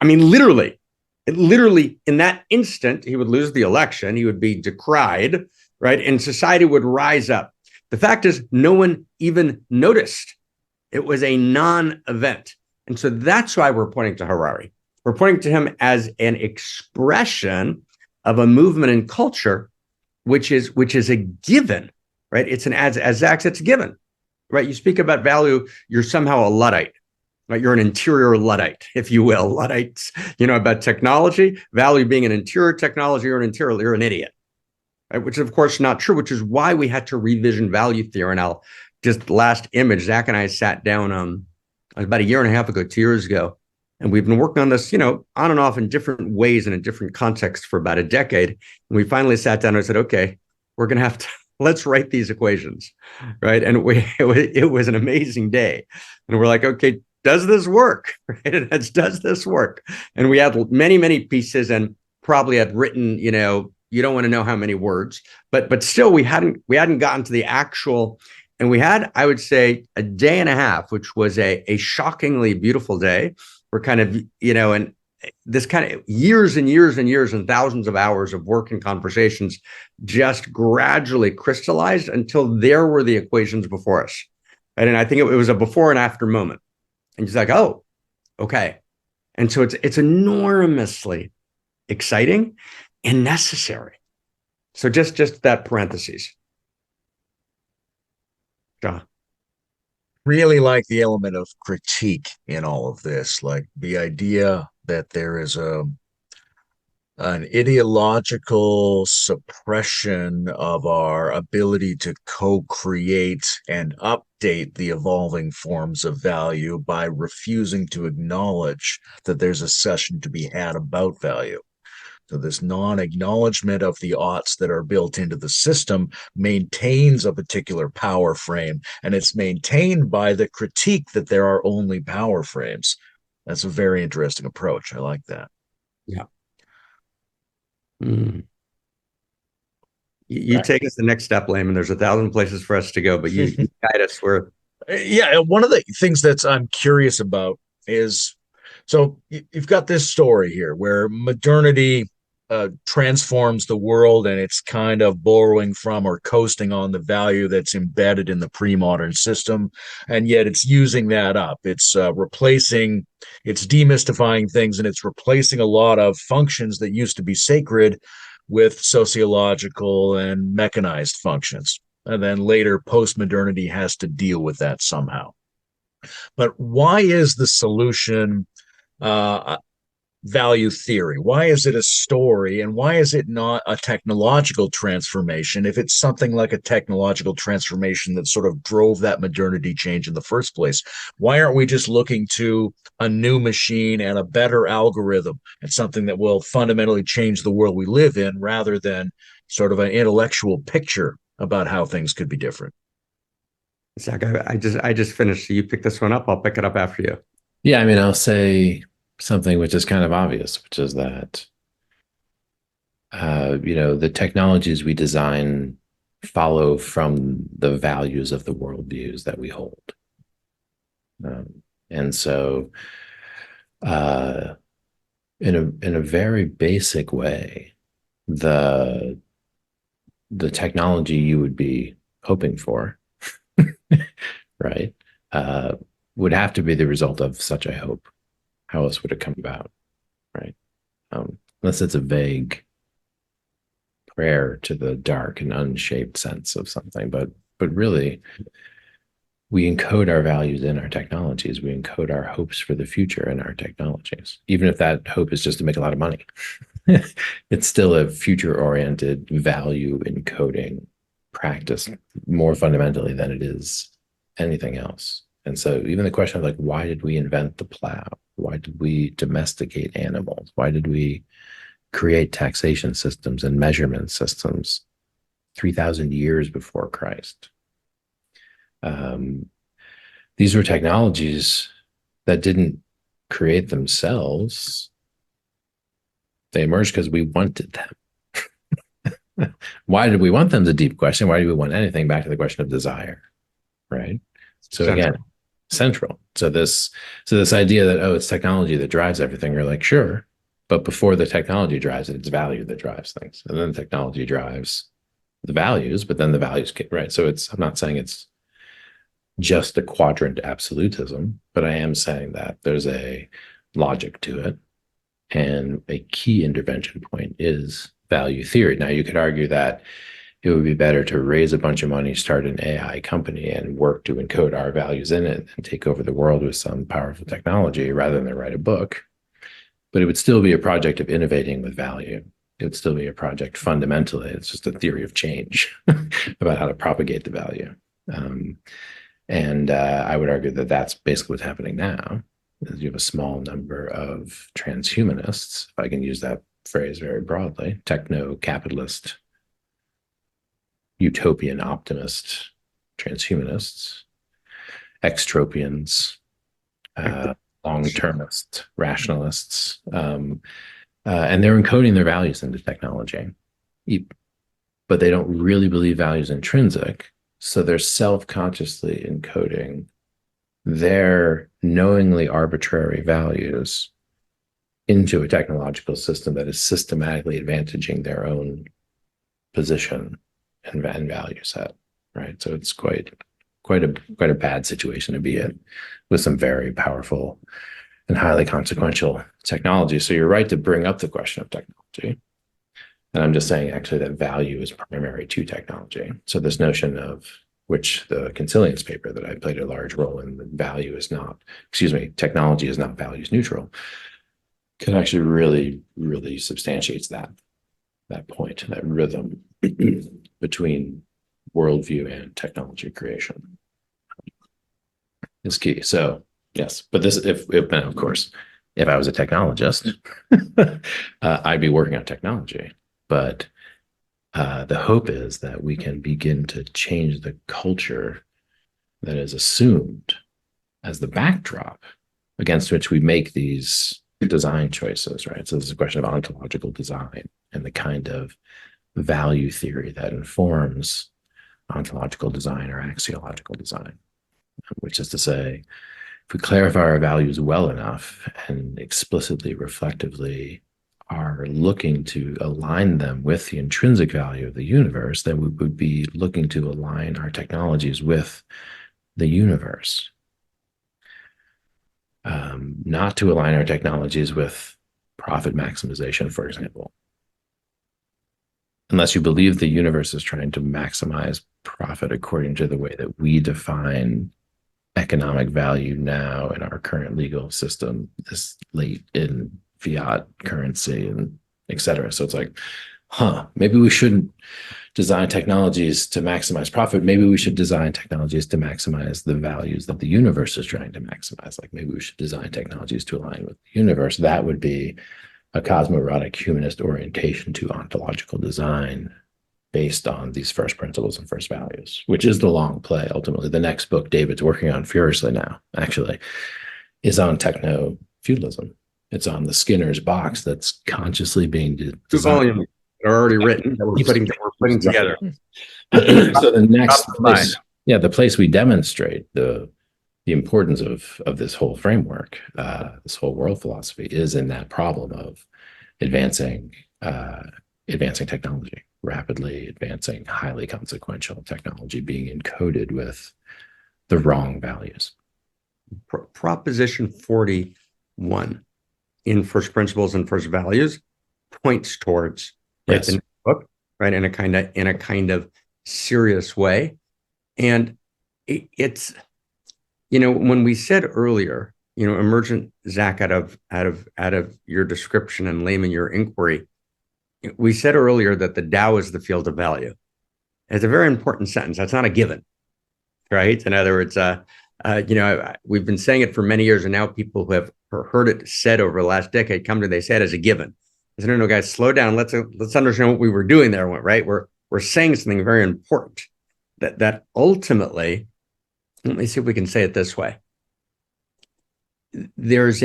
I mean, literally, in that instant, he would lose the election. He would be decried, right? And society would rise up. The fact is, no one even noticed. It was a non-event. And so that's why we're pointing to Harari. We're pointing to him as an expression of a movement in culture, which is a given, right? It's as Zach said, it's a given, right? You speak about value, you're somehow a Luddite. Right? You're an interior Luddite, if you will. Luddites, about technology, value being an interior technology or you're an idiot, right? Which is, of course, not true, which is why we had to revision value theory. And I'll just last image, Zach and I sat down about a year and a half ago, 2 years ago, and we've been working on this, on and off in different ways and in different contexts for about a decade. And we finally sat down and said, okay, we're going to have to, let's write these equations, right? And it was an amazing day. And we're like, okay, does this work? Right? Does this work? And we had many, many pieces and probably had written, you don't want to know how many words, but still we hadn't gotten to the actual And we had, I would say, a day and a half, which was a shockingly beautiful day. We're kind of, and this kind of years and years and years and thousands of hours of work and conversations just gradually crystallized until there were the equations before us. Right? And I think it was a before and after moment. And it's like, oh, okay. And so it's enormously exciting and necessary. So just that parentheses. John. Really like the element of critique in all of this, like the idea that there is an ideological suppression of our ability to co-create and update the evolving forms of value by refusing to acknowledge that there's a session to be had about value. So this non-acknowledgement of the oughts that are built into the system maintains a particular power frame, and it's maintained by the critique that there are only power frames. That's a very interesting approach. I like that. Yeah. Mm. You take us the next step, Layman. There's 1,000 places for us to go, but you guide us where. Yeah, one of the things that I'm curious about is, so you've got this story here where modernity transforms the world, and it's kind of borrowing from or coasting on the value that's embedded in the pre-modern system, and yet it's using that up. It's replacing, it's demystifying things, and it's replacing a lot of functions that used to be sacred with sociological and mechanized functions. And then later, post-modernity has to deal with that somehow. But why is the solution value theory? Why is it a story, and why is it not a technological transformation if it's something like a technological transformation that sort of drove that modernity change in the first place? Why aren't we just looking to a new machine and a better algorithm and something that will fundamentally change the world we live in, rather than sort of an intellectual picture about how things could be different? Zach, I just finished. So you pick this one up. I'll pick it up after you. Yeah, I mean, I'll say something which is kind of obvious, which is that the technologies we design follow from the values of the worldviews that we hold. And so in a very basic way, the technology you would be hoping for, right, would have to be the result of such a hope. How else would it come about, right? Unless it's a vague prayer to the dark and unshaped sense of something. But really, we encode our values in our technologies. We encode our hopes for the future in our technologies. Even if that hope is just to make a lot of money, it's still a future-oriented value encoding practice more fundamentally than it is anything else. And so even the question of, like, why did we invent the plow? Why did we domesticate animals? Why did we create taxation systems and measurement systems 3,000 years before Christ? These were technologies that didn't create themselves. They emerged because we wanted them. Why did we want them is a deep question. Why do we want anything? Back to the question of desire, right? So again, central. So this idea that, oh, it's technology that drives everything, you're like, sure, but before the technology drives it, it's value that drives things. And then the technology drives the values, but then the values get right. So I'm not saying it's just a quadrant absolutism, but I am saying that there's a logic to it. And a key intervention point is value theory. Now, you could argue that it would be better to raise a bunch of money, start an AI company, and work to encode our values in it and take over the world with some powerful technology rather than write a book. But it would still be a project of innovating with value. It would still be a project fundamentally. It's just a theory of change about how to propagate the value. And I would argue that that's basically what's happening now. You have a small number of transhumanists, if I can use that phrase very broadly, techno-capitalist, utopian optimist transhumanists, extropians, long-termist rationalists, and they're encoding their values into technology, but they don't really believe value is intrinsic. So they're self-consciously encoding their knowingly arbitrary values into a technological system that is systematically advantaging their own position and value set, right? So it's quite a bad situation to be in with some very powerful and highly consequential technology. So you're right to bring up the question of technology. And I'm just saying actually that value is primary to technology. So this notion of which the Consilience paper that I played a large role in, technology is not values neutral, can actually really substantiates that point, that rhythm between worldview and technology creation is key. So yes, but this, if of course, if I was a technologist, I'd be working on technology. But the hope is that we can begin to change the culture that is assumed as the backdrop against which we make these design choices, right? So this is a question of ontological design and the kind of value theory that informs ontological design or axiological design, which is to say, if we clarify our values well enough and explicitly, reflectively are looking to align them with the intrinsic value of the universe, then we would be looking to align our technologies with the universe. Not to align our technologies with profit maximization, for example. Unless you believe the universe is trying to maximize profit according to the way that we define economic value now in our current legal system, this late in fiat currency and et cetera. So it's like, maybe we shouldn't design technologies to maximize profit. Maybe we should design technologies to maximize the values that the universe is trying to maximize. Like maybe we should design technologies to align with the universe. That would be a cosmoerotic humanist orientation to ontological design based on these first principles and first values, which is the long play. Ultimately, the next book David's working on furiously now, actually, is on techno-feudalism. It's on the Skinner's box that's consciously being designed. 2 volumes are already written that we're putting together. So the next place, the place we demonstrate the importance of this whole framework, this whole world philosophy, is in that problem of advancing technology, rapidly advancing, highly consequential technology being encoded with the wrong values. Proposition 41 in First Principles and First Values points towards the book, right, in a kind of serious way. And it's, when we said earlier, emergent, Zach, out of your description and layman your inquiry, we said earlier that the Tao is the field of value. It's a very important sentence. That's not a given, right? In other words, we've been saying it for many years, and now people who have heard it said over the last decade they say it as a given. I said, no, guys, slow down. Let's understand what we were doing there, right? We're saying something very important that ultimately, let me see if we can say it this way. There's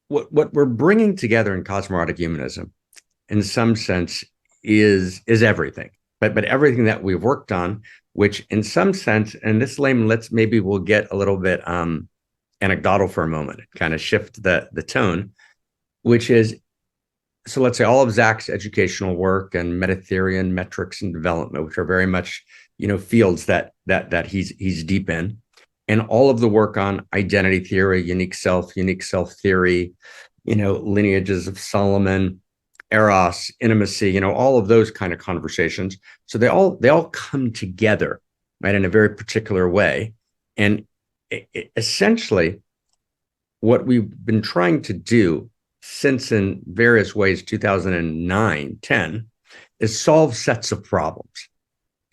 what we're bringing together in cosmoerotic humanism, in some sense, is everything, but everything that we've worked on, which in some sense, and this layman, we'll get a little bit anecdotal for a moment, kind of shift the tone, which is, so let's say all of Zach's educational work and metatheory and metrics and development, which are very much, fields that he's deep in, and all of the work on identity theory, unique self theory, lineages of Solomon, eros, intimacy, all of those kind of conversations. So they all come together, right, in a very particular way. And essentially, what we've been trying to do since, in various ways, 2009, 10, is solve sets of problems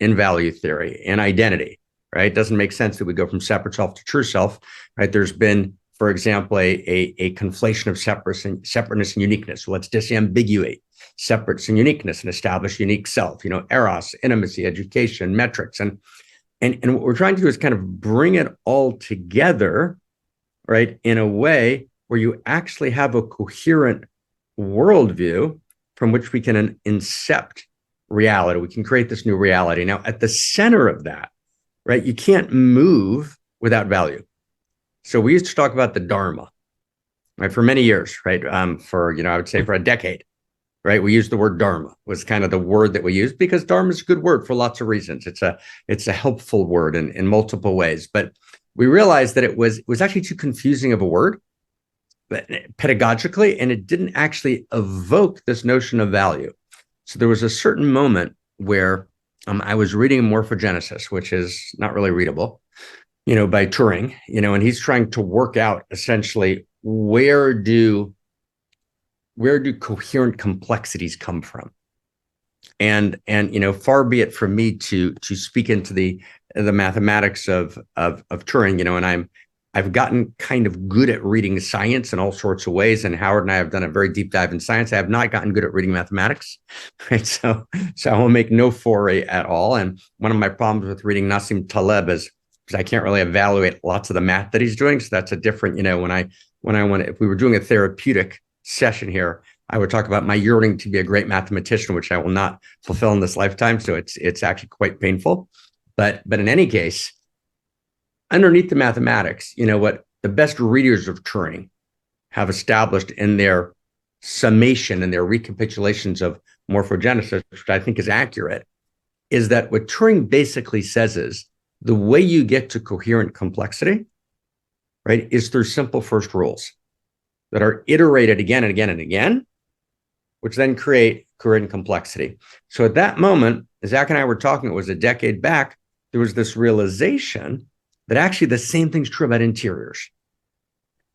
in value theory and identity, right? It doesn't make sense that we go from separate self to true self, right? There's been, for example, a conflation of separateness and uniqueness. So let's disambiguate separateness and uniqueness and establish unique self, eros, intimacy, education, metrics. And what we're trying to do is kind of bring it all together, right, in a way where you actually have a coherent worldview from which we can incept reality. We can create this new reality. Now, at the center of that, right, you can't move without value. So we used to talk about the Dharma, right, for many years, right? For, I would say for a decade, right? We used the word Dharma was kind of the word that we used because Dharma is a good word for lots of reasons. It's a helpful word in multiple ways, but we realized that it was actually too confusing of a word, but pedagogically, and it didn't actually evoke this notion of value. So there was a certain moment where I was reading Morphogenesis, which is not really readable, by Turing, and he's trying to work out essentially where do coherent complexities come from? And far be it from me to speak into the mathematics of Turing, and I've gotten kind of good at reading science in all sorts of ways. And Howard and I have done a very deep dive in science. I have not gotten good at reading mathematics, right? So I will make no foray at all. And one of my problems with reading Nassim Taleb is because I can't really evaluate lots of the math that he's doing. So that's a different, if we were doing a therapeutic session here, I would talk about my yearning to be a great mathematician, which I will not fulfill in this lifetime. So it's actually quite painful. But in any case, underneath the mathematics, what the best readers of Turing have established in their summation and their recapitulations of Morphogenesis, which I think is accurate, is that what Turing basically says is the way you get to coherent complexity, right, is through simple first rules that are iterated again and again and again, which then create coherent complexity. So at that moment, as Zach and I were talking, it was a decade back, there was this realization that actually the same thing's true about interiors.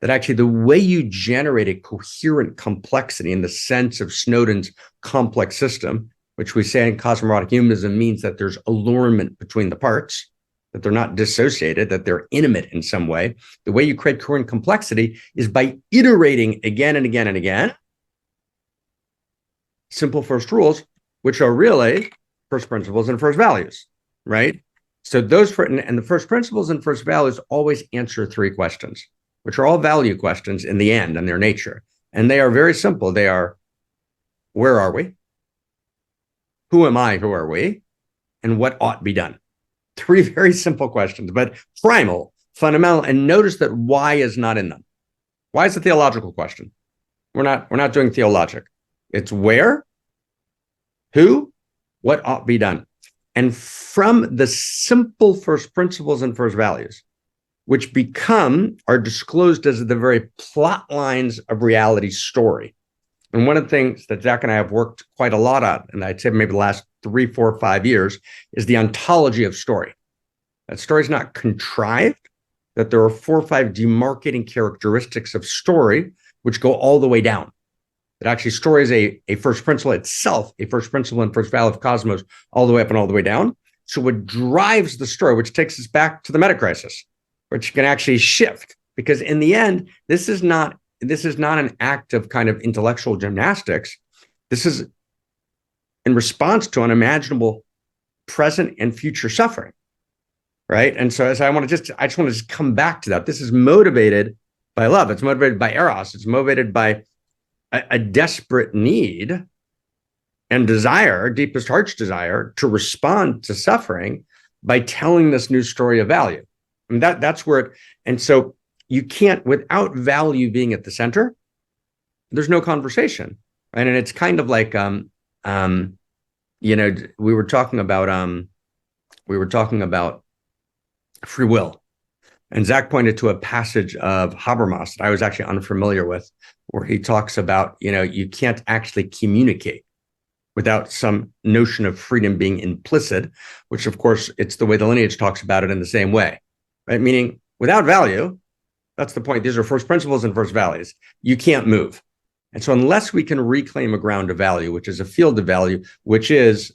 That actually the way you generate a coherent complexity in the sense of Snowden's complex system, which we say in cosmologic humanism means that there's allurement between the parts, that they're not dissociated, that they're intimate in some way. The way you create coherent complexity is by iterating again and again and again simple first rules, which are really first principles and first values, right? So and the first principles and first values always answer three questions, which are all value questions in the end and their nature. And they are very simple. They are, where are we? Who am I? Who are we? And what ought be done? Three very simple questions, but primal, fundamental. And notice that why is not in them. Why is a theological question? We're not doing theologic. It's where, who, what ought be done. And from the simple first principles and first values, which are disclosed as the very plot lines of reality's story. And one of the things that Zach and I have worked quite a lot on, and I'd say maybe the last 3, 4, 5 years, is the ontology of story. That story is not contrived, that there are 4 or 5 demarcating characteristics of story, which go all the way down. That actually story is a first principle itself, a first principle and first value of cosmos, all the way up and all the way down. So what drives the story, which takes us back to the meta crisis, which can actually shift, because in the end, this is not an act of kind of intellectual gymnastics. This is in response to unimaginable present and future suffering, right? And so I just want to come back to that. This is motivated by love. It's motivated by eros. It's motivated by a desperate need and desire, deepest heart's desire, to respond to suffering by telling this new story of value. I mean, that's where it, and so you can't, without value being at the center, there's no conversation, right? And it's kind of like, we were talking about free will, and Zach pointed to a passage of Habermas that I was actually unfamiliar with, where he talks about, you can't actually communicate without some notion of freedom being implicit, which of course it's the way the lineage talks about it in the same way, right? Meaning without value, that's the point. These are first principles and first values. You can't move. And so unless we can reclaim a ground of value, which is a field of value, which is,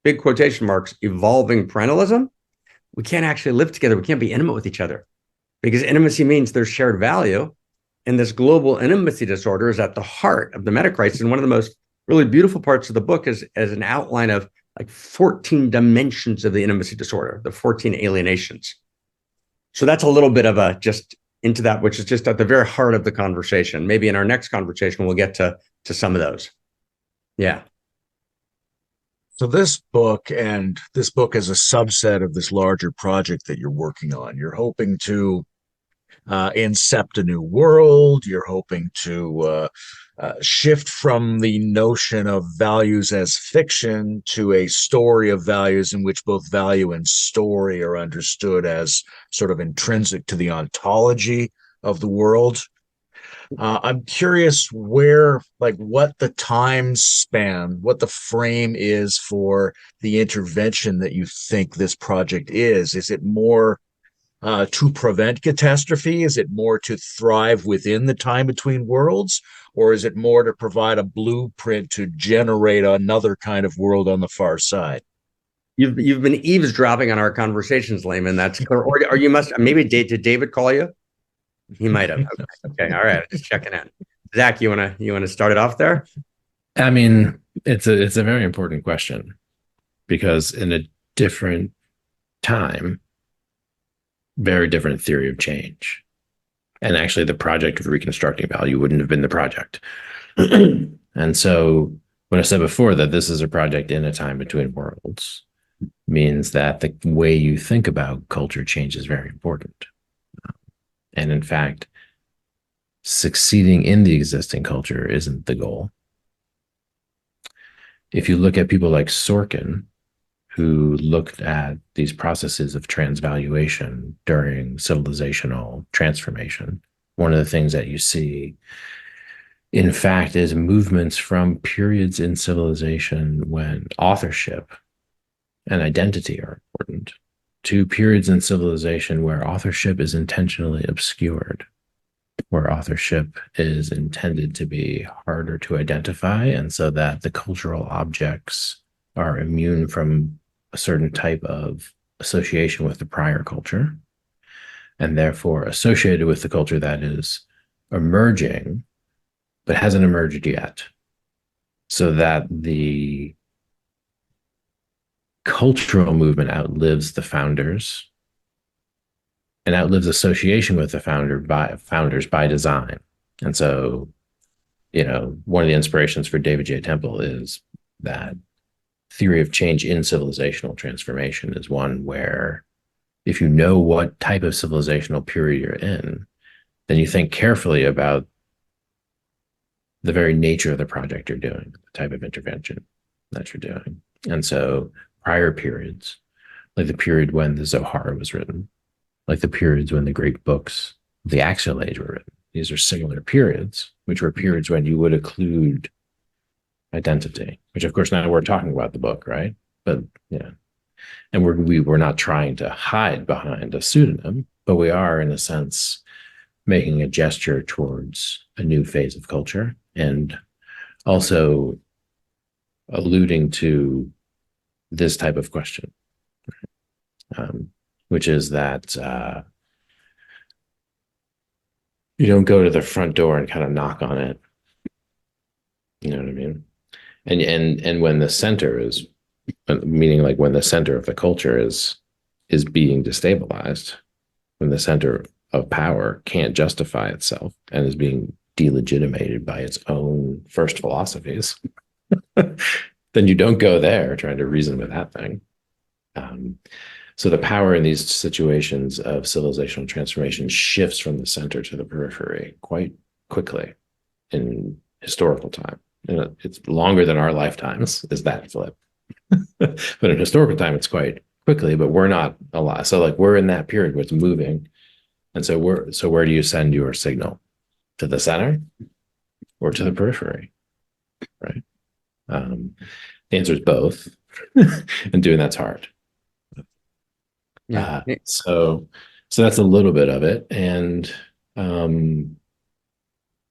big quotation marks, evolving parentalism, we can't actually live together. We can't be intimate with each other, because intimacy means there's shared value. And this global intimacy disorder is at the heart of the meta crisis. And one of the most really beautiful parts of the book is as an outline of like 14 dimensions of the intimacy disorder, the 14 alienations. So that's a little bit of a just into that, which is just at the very heart of the conversation. Maybe in our next conversation, we'll get to some of those. Yeah. So this book is a subset of this larger project that you're working on. You're hoping to incept a new world. You're hoping to shift from the notion of values as fiction to a story of values in which both value and story are understood as sort of intrinsic to the ontology of the world. I'm curious what the time span, what the frame is for the intervention that you think this project is. Is it more to prevent catastrophe? Is it more to thrive within the time between worlds? Or is it more to provide a blueprint to generate another kind of world on the far side? You've been eavesdropping on our conversations, Layman. That's or you must maybe did David call you? He might have. Okay. All right. Just checking in. Zach, you wanna start it off there? I mean, it's a very important question because in a different time, very different theory of change. And actually the project of reconstructing value wouldn't have been the project. And so when I said before that this is a project in a time between worlds means that the way you think about culture change is very important. And in fact, succeeding in the existing culture isn't the goal. If you look at people like Sorkin, who looked at these processes of transvaluation during civilizational transformation, one of the things that you see, in fact, is movements from periods in civilization when authorship and identity are important to periods in civilization where authorship is intentionally obscured, where authorship is intended to be harder to identify, and so that the cultural objects are immune from a certain type of association with the prior culture, and therefore associated with the culture that is emerging, but hasn't emerged yet, so that the cultural movement outlives the founders and outlives association with the founders by design. And so, one of the inspirations for David J. Temple is that theory of change in civilizational transformation is one where if you know what type of civilizational period you're in, then you think carefully about the very nature of the project you're doing, the type of intervention that you're doing. And so prior periods, like the period when the Zohar was written, like the periods when the great books of the Axial Age were written, these are similar periods, which were periods when you would occlude identity, which of course now we're talking about the book, right? But yeah, and we're not trying to hide behind a pseudonym, but we are in a sense making a gesture towards a new phase of culture and also alluding to this type of question, which is that you don't go to the front door and kind of knock on it. You know what I mean? And when the center is, meaning like when the center of the culture is being destabilized, when the center of power can't justify itself and is being delegitimated by its own first philosophies, then you don't go there trying to reason with that thing. So the power in these situations of civilizational transformation shifts from the center to the periphery quite quickly in historical time. And it's longer than our lifetimes is that flip. But in historical time, it's quite quickly, but we're not alive. So like we're in that period where it's moving. And so where do you send your signal? To the center or to the periphery? Right. The answer is both. And doing that's hard. Yeah. So that's a little bit of it. And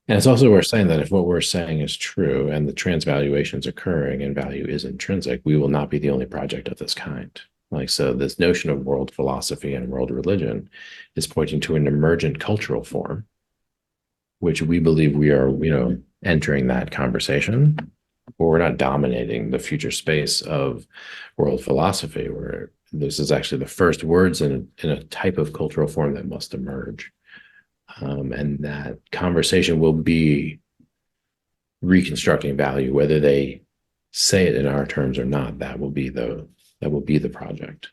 it's also worth saying that if what we're saying is true and the transvaluation is occurring and value is intrinsic, we will not be the only project of this kind. Like, so this notion of world philosophy and world religion is pointing to an emergent cultural form, which we believe we are, entering that conversation, but we're not dominating the future space of world philosophy, where this is actually the first words in a type of cultural form that must emerge. And that conversation will be reconstructing value, whether they say it in our terms or not, that will be the project.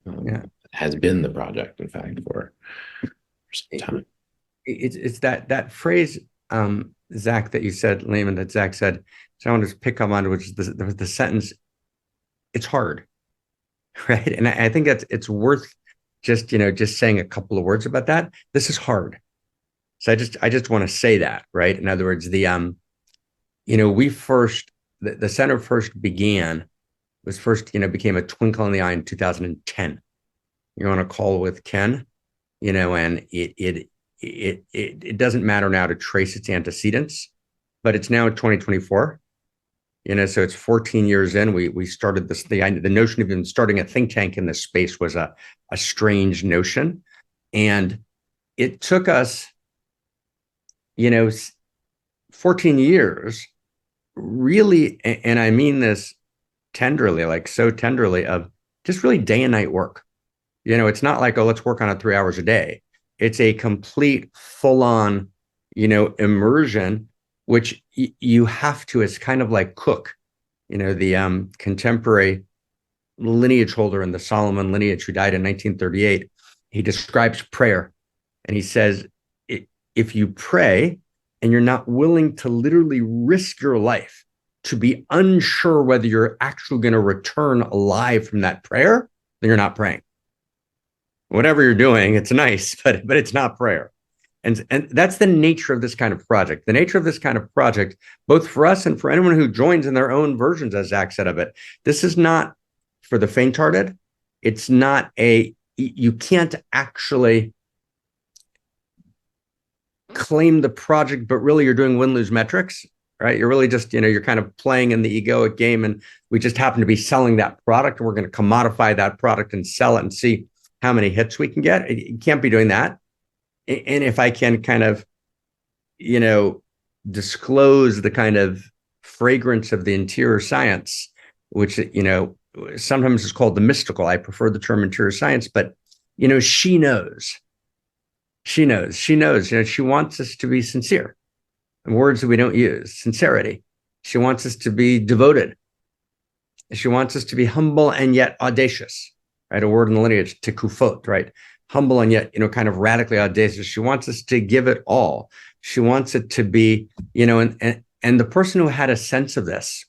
Yeah. Has been the project, in fact, for some time. It's that phrase, Zach, that you said, Lehman, that Zach said. So I want to just pick up on, which is the sentence. It's hard, right? And I think it's worth just saying a couple of words about that. This is hard. So I just want to say that, right? In other words, the center became a twinkle in the eye in 2010. You're on a call with Ken, and it doesn't matter now to trace its antecedents, but it's now 2024. So it's 14 years in. We started this. The notion of even starting a think tank in this space was a strange notion, and it took us, 14 years, really, and I mean this tenderly, like so tenderly, of just really day and night work. It's not like, oh, let's work on it 3 hours a day. It's a complete full-on, immersion, which you have to. It's kind of like Cook, the contemporary lineage holder in the Solomon lineage who died in 1938. He describes prayer, and he says, if you pray and you're not willing to literally risk your life to be unsure whether you're actually going to return alive from that prayer, then you're not praying. Whatever you're doing, it's nice, but it's not prayer. And that's the nature of this kind of project. The nature of this kind of project, both for us and for anyone who joins in their own versions, as Zach said, of it, this is not for the faint-hearted. It's not you can't actually claim the project, but really you're doing win-lose metrics, right? You're really just, you're kind of playing in the egoic game, and we just happen to be selling that product, and we're going to commodify that product and sell it and see how many hits we can get. You can't be doing that. And if I can kind of, disclose the kind of fragrance of the interior science, which, sometimes is called the mystical. I prefer the term interior science, but, she knows. She knows. She wants us to be sincere. And words that we don't use, sincerity. She wants us to be devoted. She wants us to be humble and yet audacious, right? A word in the lineage, tikufot, right? Humble and yet, kind of radically audacious. She wants us to give it all. She wants it to be, and the person who had a sense of this,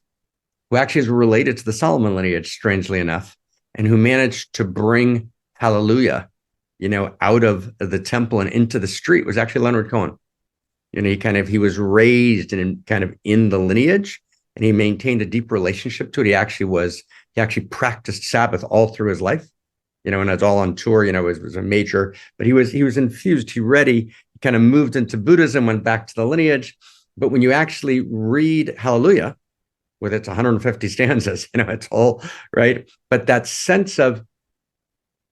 who actually is related to the Solomon lineage, strangely enough, and who managed to bring Hallelujah, out of the temple and into the street, was actually Leonard Cohen. He was raised in kind of in the lineage, and he maintained a deep relationship to it. He actually practiced Sabbath all through his life. And it's all on tour, was a major, but he was infused. He kind of moved into Buddhism, went back to the lineage. But when you actually read Hallelujah, with its 150 stanzas, it's all right. But that sense of,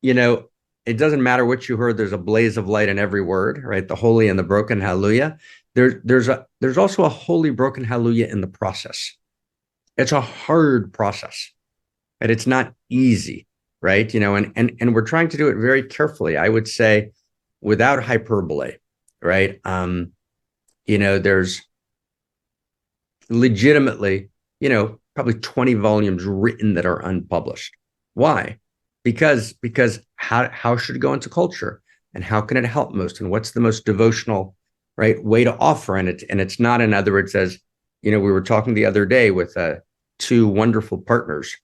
it doesn't matter what you heard, there's a blaze of light in every word, right? The holy and the broken Hallelujah. There's also a holy broken Hallelujah in the process. It's a hard process, and it's not easy. Right. And we're trying to do it very carefully, I would say, without hyperbole. Right. There's legitimately, probably 20 volumes written that are unpublished. Why? Because how should it go into culture, and how can it help most, and what's the most devotional, right, way to offer? And it's not, in other words, as we were talking the other day with two wonderful partners.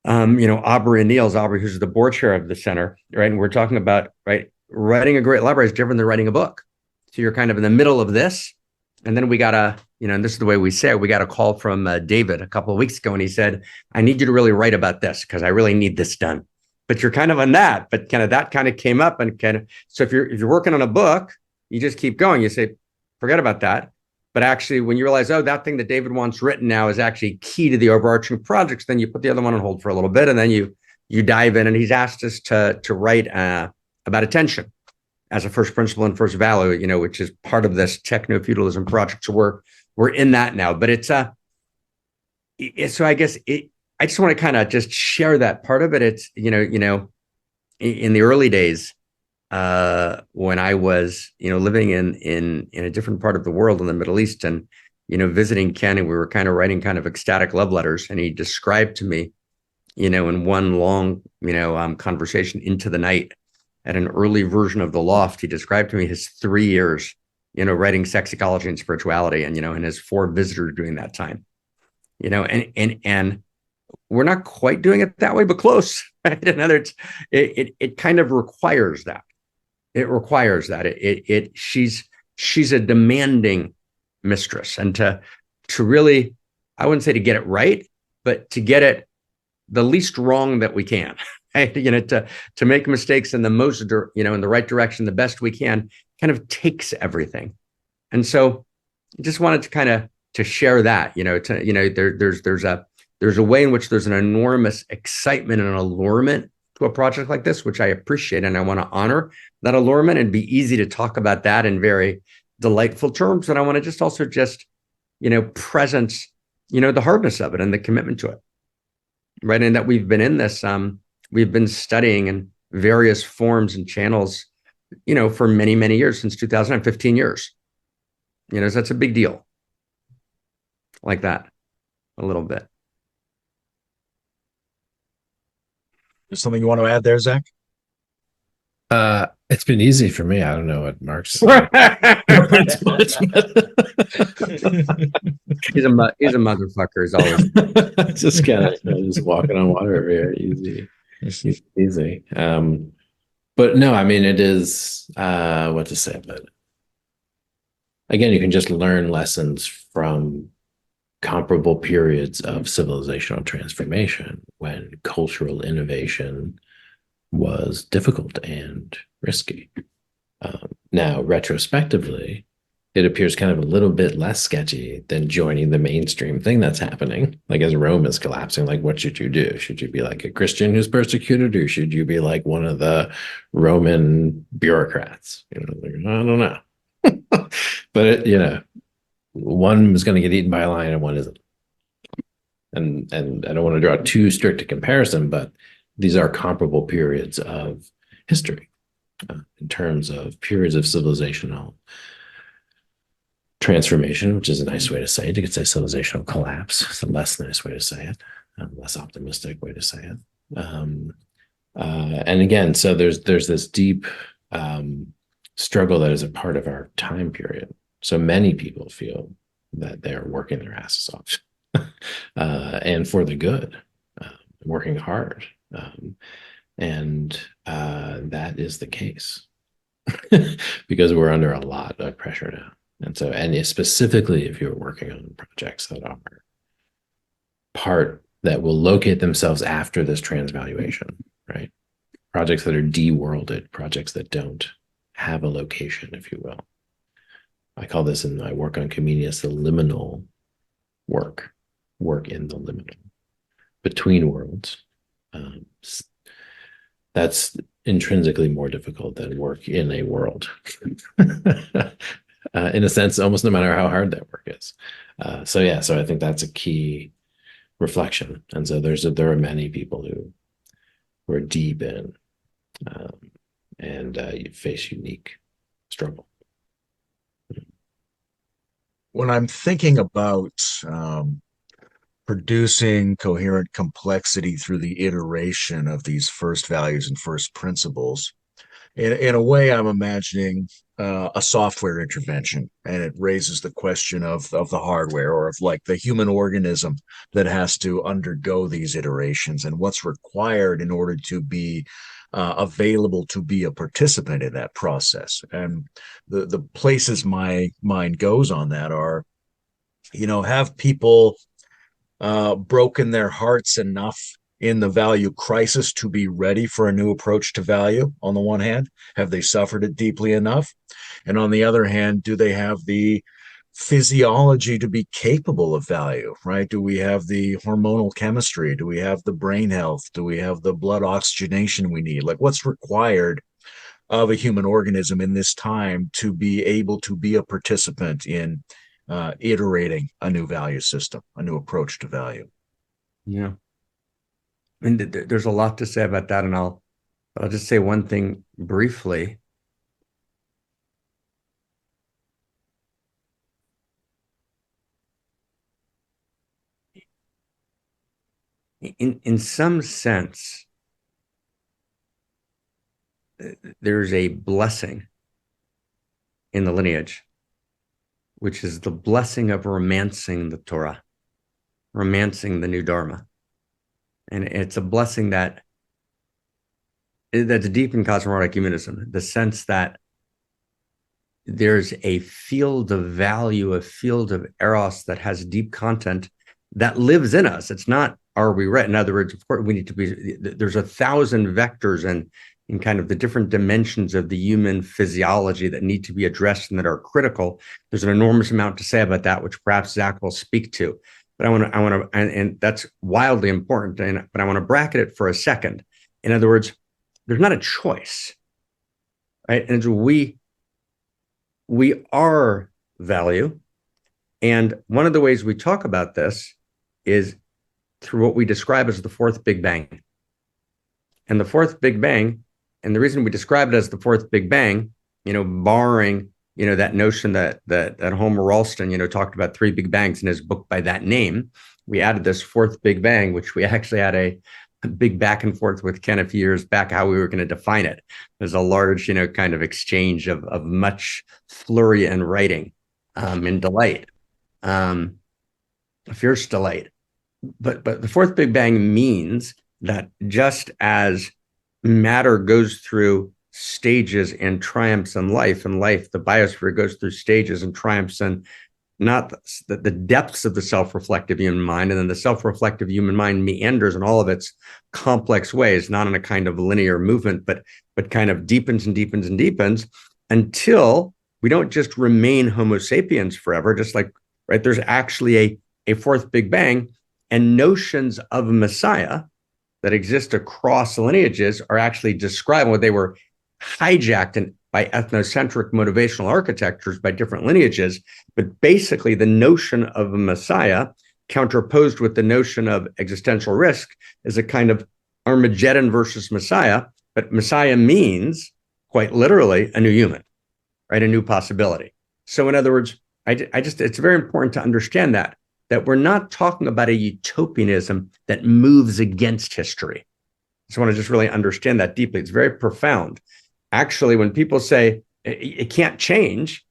Aubrey and Niels, Aubrey, who's the board chair of the center, right? And we're talking about, right, writing a great library is different than writing a book. So you're kind of in the middle of this. And then we got and this is the way we say it, we got a call from David a couple of weeks ago, and he said, I need you to really write about this because I really need this done. But you're kind of on that, but that came up, and so if you're working on a book, you just keep going. You say, forget about that. But actually, when you realize, oh, that thing that David wants written now is actually key to the overarching projects, then you put the other one on hold for a little bit, and then you dive in. And he's asked us to write about attention as a first principle and first value, which is part of this techno-feudalism project. So we're in that now. But it's so I guess I just want to kind of just share that part of it. It's in the early days, when I was, living in a different part of the world, in the Middle East, and visiting Ken, and we were kind of writing kind of ecstatic love letters, and he described to me, in one long, conversation into the night at an early version of the Loft, he described to me his 3 years, writing sex ecology and spirituality, and his 4 visitors during that time, and we're not quite doing it that way, but close. Right? It kind of requires that. It requires that. She's a demanding mistress, and to really, I wouldn't say to get it right, but to get it the least wrong that we can. Right? To make mistakes in the most, in the right direction, the best we can, kind of takes everything. And so, I just wanted to kind of to share that. There's a way in which there's an enormous excitement and allurement to a project like this, which I appreciate, and I want to honor that allurement and be easy to talk about that in very delightful terms. And I want to just also presence, the hardness of it and the commitment to it, right? And that we've been in this, we've been studying in various forms and channels, for many, many years, since 2015 years. So that's a big deal. Like that, a little bit. There's something you want to add there, Zach? It's been easy for me. I don't know what Mark's. He's a motherfucker, as always. Just kind of just walking on water over here. Easy. But no, I mean, it is what to say about it. Again, you can just learn lessons from comparable periods of civilizational transformation when cultural innovation was difficult and risky. Now, retrospectively, it appears kind of a little bit less sketchy than joining the mainstream thing that's happening. Like, as Rome is collapsing, like, what should you do? Should you be like a Christian who's persecuted, or should you be like one of the Roman bureaucrats? I don't know. But one is going to get eaten by a lion and one isn't. And I don't want to draw too strict a comparison, but these are comparable periods of history in terms of periods of civilizational transformation, which is a nice way to say it. You could say civilizational collapse. It's a less nice way to say it, a less optimistic way to say it. And again, so there's this deep struggle that is a part of our time period. So many people feel that they're working their asses off and for the good, working hard. And that is the case because we're under a lot of pressure now. And so, and specifically if you're working on projects that are that will locate themselves after this transvaluation, right? Projects that are de-worlded, projects that don't have a location, if you will. I call this in my work on Comenius the liminal work in the liminal, between worlds. That's intrinsically more difficult than work in a world. In a sense, almost no matter how hard that work is. So I think that's a key reflection. And so there are many people who are deep in and you face unique struggle. When I'm thinking about producing coherent complexity through the iteration of these first values and first principles, in a way, I'm imagining a software intervention, and it raises the question of the hardware, or of like the human organism that has to undergo these iterations, and what's required in order to be available to be a participant in that process. And the places my mind goes on that are, have people broken their hearts enough in the value crisis to be ready for a new approach to value? On the one hand, have they suffered it deeply enough? And on the other hand, do they have the physiology to be capable of value, right? Do we have the hormonal chemistry? Do we have the brain health? Do we have the blood oxygenation we need? Like, what's required of a human organism in this time to be able to be a participant in iterating a new value system, a new approach to value? Yeah. And there's a lot to say about that, and I'll just say one thing briefly. in some sense, there's a blessing in the lineage, which is the blessing of romancing the Torah, romancing the new Dharma. And it's a blessing that's deep in cosmologic humanism, the sense that there's a field of value, a field of eros that has deep content that lives in us. It's not, are we right? In other words, of course, we need to be, there's 1,000 vectors and in kind of the different dimensions of the human physiology that need to be addressed and that are critical. There's an enormous amount to say about that, which perhaps Zach will speak to. But and that's wildly important. But I want to bracket it for a second. In other words, there's not a choice, right? And we are value. And one of the ways we talk about this is through what we describe as the fourth Big Bang. And the fourth Big Bang, and the reason we describe it as the fourth Big Bang, barring, that notion that Homer Ralston, talked about 3 Big Bangs in his book by that name, we added this fourth Big Bang, which we actually had a big back and forth with Ken a few years back, how we were going to define it. There's a large, kind of exchange of much flurry and writing and delight, fierce delight. But the fourth Big Bang means that just as matter goes through stages and triumphs in life, the biosphere goes through stages and triumphs and not the depths of the self-reflective human mind, and then the self-reflective human mind meanders in all of its complex ways, not in a kind of linear movement, but kind of deepens and deepens and deepens until we don't just remain Homo sapiens forever, just like, right, there's actually a fourth Big Bang, and notions of Messiah that exist across lineages are actually describing what they were hijacked by ethnocentric motivational architectures by different lineages. But basically, the notion of a Messiah, counterposed with the notion of existential risk, is a kind of Armageddon versus Messiah. But Messiah means, quite literally, a new human, right? A new possibility. So, in other words, it's very important to understand that we're not talking about a utopianism that moves against history. I just want to just really understand that deeply. It's very profound. Actually, when people say it can't change,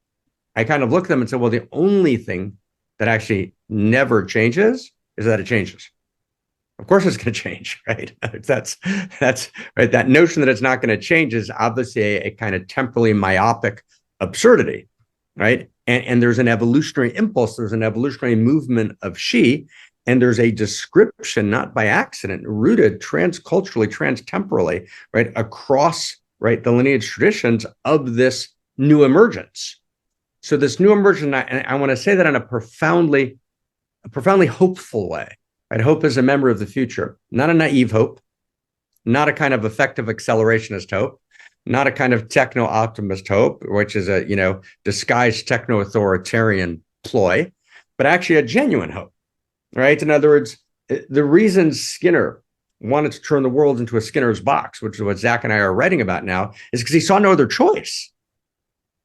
I kind of look at them and say, well, the only thing that actually never changes is that it changes. Of course it's going to change, right? That's right. That notion that it's not going to change is obviously a kind of temporally myopic absurdity, right? And there's an evolutionary impulse, there's an evolutionary movement of Xi, and there's a description, not by accident, rooted transculturally, transtemporally, right, across, right, the lineage traditions of this new emergence. So this new emergence, and I want to say that in a profoundly hopeful way, right? Hope is a member of the future, not a naive hope, not a kind of effective accelerationist hope, not a kind of techno-optimist hope, which is a, disguised techno-authoritarian ploy, but actually a genuine hope, right? In other words, the reason Skinner wanted to turn the world into a Skinner's box, which is what Zach and I are writing about now, is because he saw no other choice.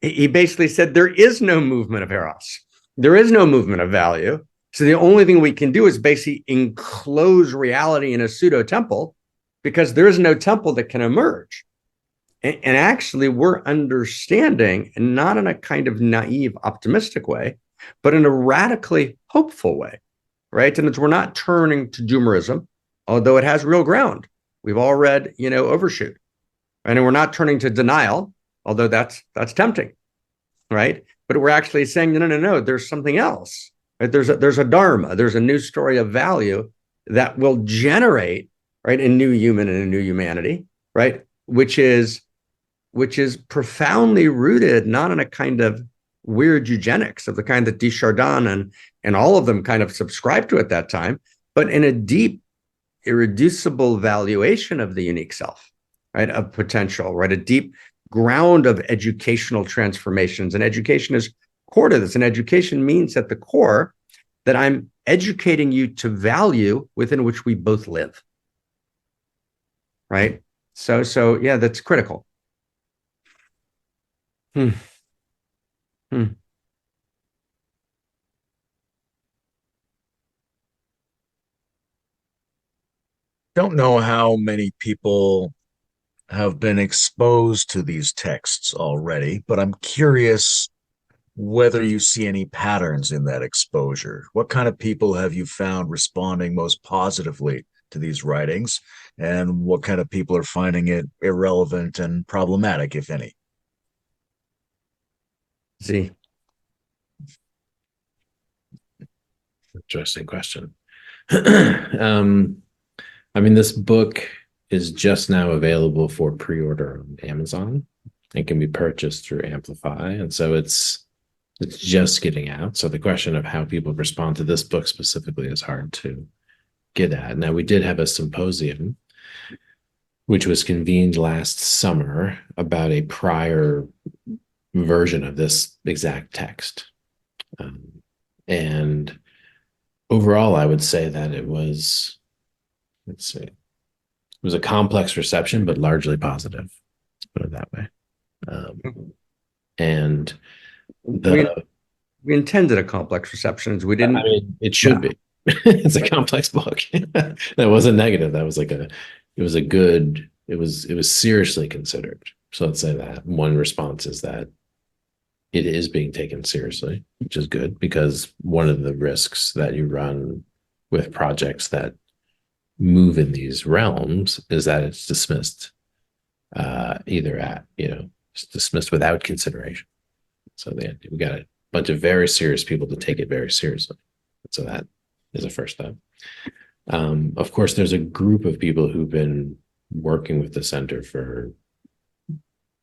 He basically said, there is no movement of eros. There is no movement of value. So the only thing we can do is basically enclose reality in a pseudo temple, because there is no temple that can emerge. And actually, we're understanding, and not in a kind of naive, optimistic way, but in a radically hopeful way, right? And we're not turning to doomerism, although it has real ground. We've all read, Overshoot. And we're not turning to denial, although that's tempting, right? But we're actually saying, no, there's something else. Right? There's a dharma, there's a new story of value that will generate, right, a new human and a new humanity, right? Which is profoundly rooted not in a kind of weird eugenics of the kind that Desjardins and all of them kind of subscribed to at that time, but in a deep, irreducible valuation of the unique self, right, of potential, right, a deep ground of educational transformations. And education is core to this. And education means at the core that I'm educating you to value within which we both live, right? So yeah, that's critical. Hmm. don't know how many people have been exposed to these texts already, but I'm curious whether you see any patterns in that exposure. What kind of people have you found responding most positively to these writings, and what kind of people are finding it irrelevant and problematic, if any? See, Interesting question. I mean, this book is just now available for pre-order on Amazon. It can be purchased through Amplify, and so it's just getting out. So the question of how people respond to this book specifically is hard to get at. Now, we did have a symposium, which was convened last summer about a prior version of this exact text. And overall, I would say that it was, let's see, it was a complex reception, but largely positive. Let's put it that way. And we intended a complex reception. We didn't. I mean, it should be. It's a complex book. That wasn't negative. That was like it was seriously considered. So let's say that one response is that it is being taken seriously, which is good, because one of the risks that you run with projects that move in these realms is that it's dismissed, it's dismissed without consideration. So we got a bunch of very serious people to take it very seriously. So that is a first step. Of course, there's a group of people who've been working with the center for,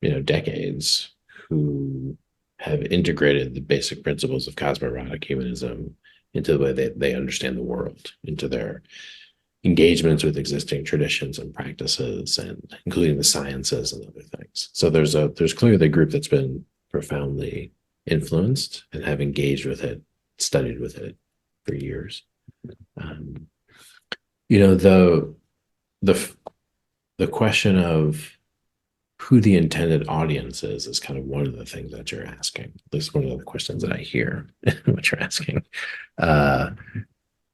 decades, who have integrated the basic principles of cosmoerotic humanism into the way they understand the world, into their engagements with existing traditions and practices, and including the sciences and other things. So there's clearly the group that's been profoundly influenced and have engaged with it, studied with it for years. The question of who the intended audience is kind of one of the things that you're asking. At least one of the questions that I hear what you're asking.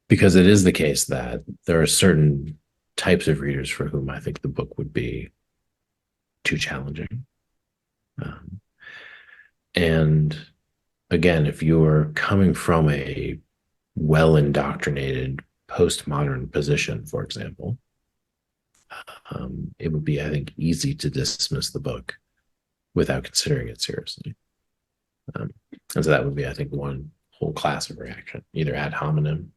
Because it is the case that there are certain types of readers for whom I think the book would be too challenging. And again, if you're coming from a well-indoctrinated postmodern position, for example, it would be, I think, easy to dismiss the book without considering it seriously. And so that would be, I think, one whole class of reaction, either ad hominem,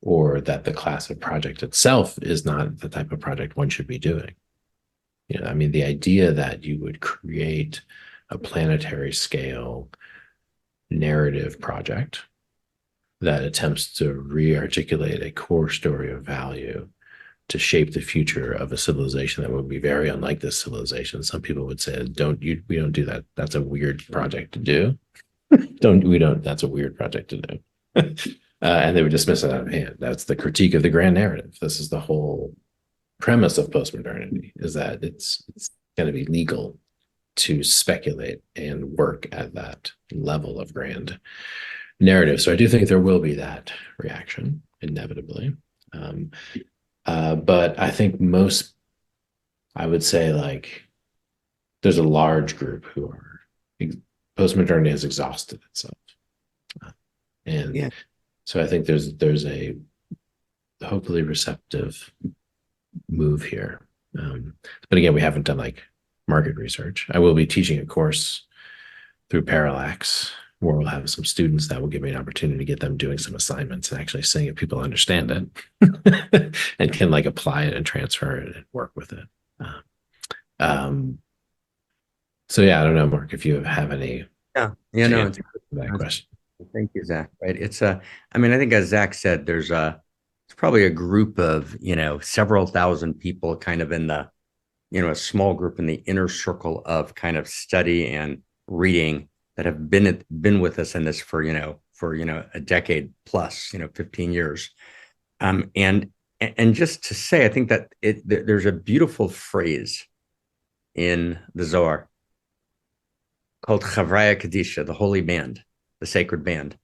or that the class of project itself is not the type of project one should be doing. The idea that you would create a planetary scale narrative project that attempts to re-articulate a core story of value to shape the future of a civilization that would be very unlike this civilization. Some people would say, we don't do that. That's a weird project to do. That's a weird project to do. And they would dismiss it out of hand. That's the critique of the grand narrative. This is the whole premise of postmodernity, is that it's going to be legal to speculate and work at that level of grand narrative. So I do think there will be that reaction, inevitably. But I think I would say, there's a large group who are, postmodernity has exhausted itself. So I think there's a hopefully receptive move here. But again, we haven't done market research. I will be teaching a course through Parallax, where we'll have some students that will give me an opportunity to get them doing some assignments and actually seeing if people understand it and can apply it and transfer it and work with it. So I don't know, Mark, if you have any. That question. Thank you, Zach. Right. I think as Zach said, it's probably a group of, several thousand people kind of in the, a small group in the inner circle of kind of study and reading that have been with us in this for a decade plus, 15 years. And just to say, I think that there's a beautiful phrase in the Zohar called Chavraya Kadisha, the holy band, the sacred band.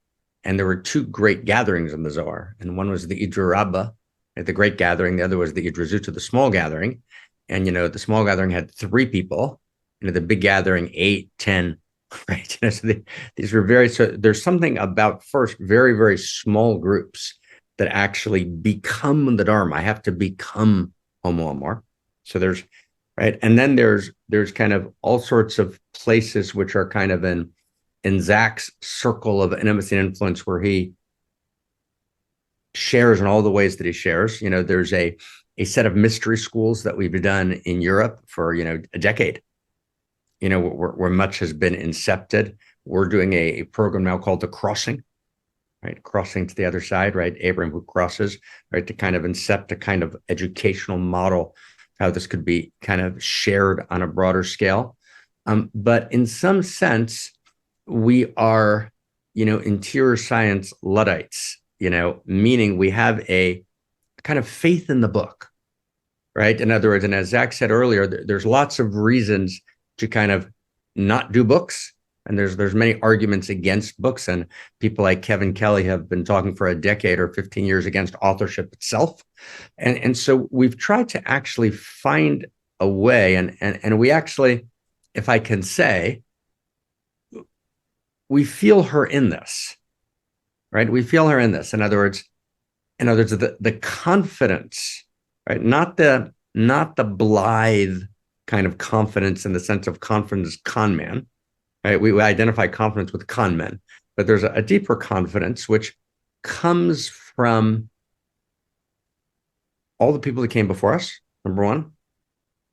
And there were two great gatherings in the Zohar. And one was the Idra Rabbah, right? The great gathering. The other was the Idrizuta, the small gathering. And, the small gathering had 3 people, the big gathering, 8, 10, right? So these were so there's something about first very, very small groups that actually become the Dharma. I have to become Homo Amor. So there's, right. And then there's kind of all sorts of places which are kind of in Zach's circle of intimacy and influence where he shares in all the ways that he shares. There's a set of mystery schools that we've done in Europe for, a decade, where much has been incepted. We're doing a program now called The Crossing, right? Crossing to the other side, right? Abraham who crosses, right? To kind of incept a kind of educational model, how this could be kind of shared on a broader scale. But in some sense, we are, interior science Luddites, meaning we have a kind of faith in the book, right? In other words, and as Zach said earlier, there's lots of reasons to kind of not do books. And there's many arguments against books, and people like Kevin Kelly have been talking for a decade or 15 years against authorship itself. And so we've tried to actually find a way, and we actually, if I can say, we feel her in this, right? We feel her in this. In other words, the confidence, right? Not the blithe kind of confidence in the sense of confidence con man, right? We identify confidence with con men, but there's a deeper confidence which comes from all the people that came before us, number one,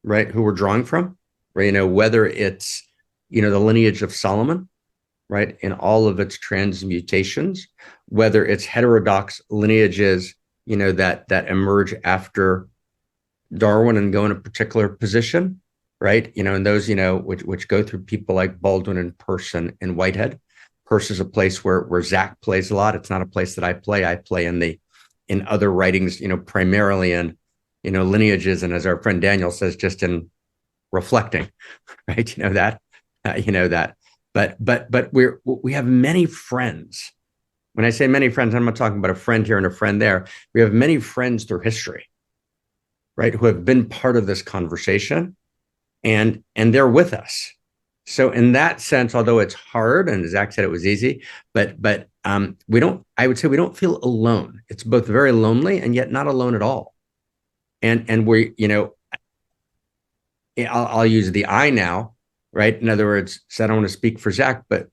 right? Who we're drawing from, right? Whether it's, the lineage of Solomon, right? In all of its transmutations, whether it's heterodox lineages, that emerge after Darwin and go in a particular position, right? And those, which go through people like Baldwin and Peirce and Whitehead. Peirce is a place where Zach plays a lot. It's not a place that I play. I play in other writings, primarily in, lineages. And as our friend Daniel says, just in reflecting, right? That. But we have many friends. When I say many friends, I'm not talking about a friend here and a friend there. We have many friends through history, right? Who have been part of this conversation, and they're with us. So in that sense, although it's hard, and Zach said it was easy, but we don't, I would say we don't feel alone. It's both very lonely and yet not alone at all. And we, I'll use the I now, right? In other words, so I don't want to speak for Zach, but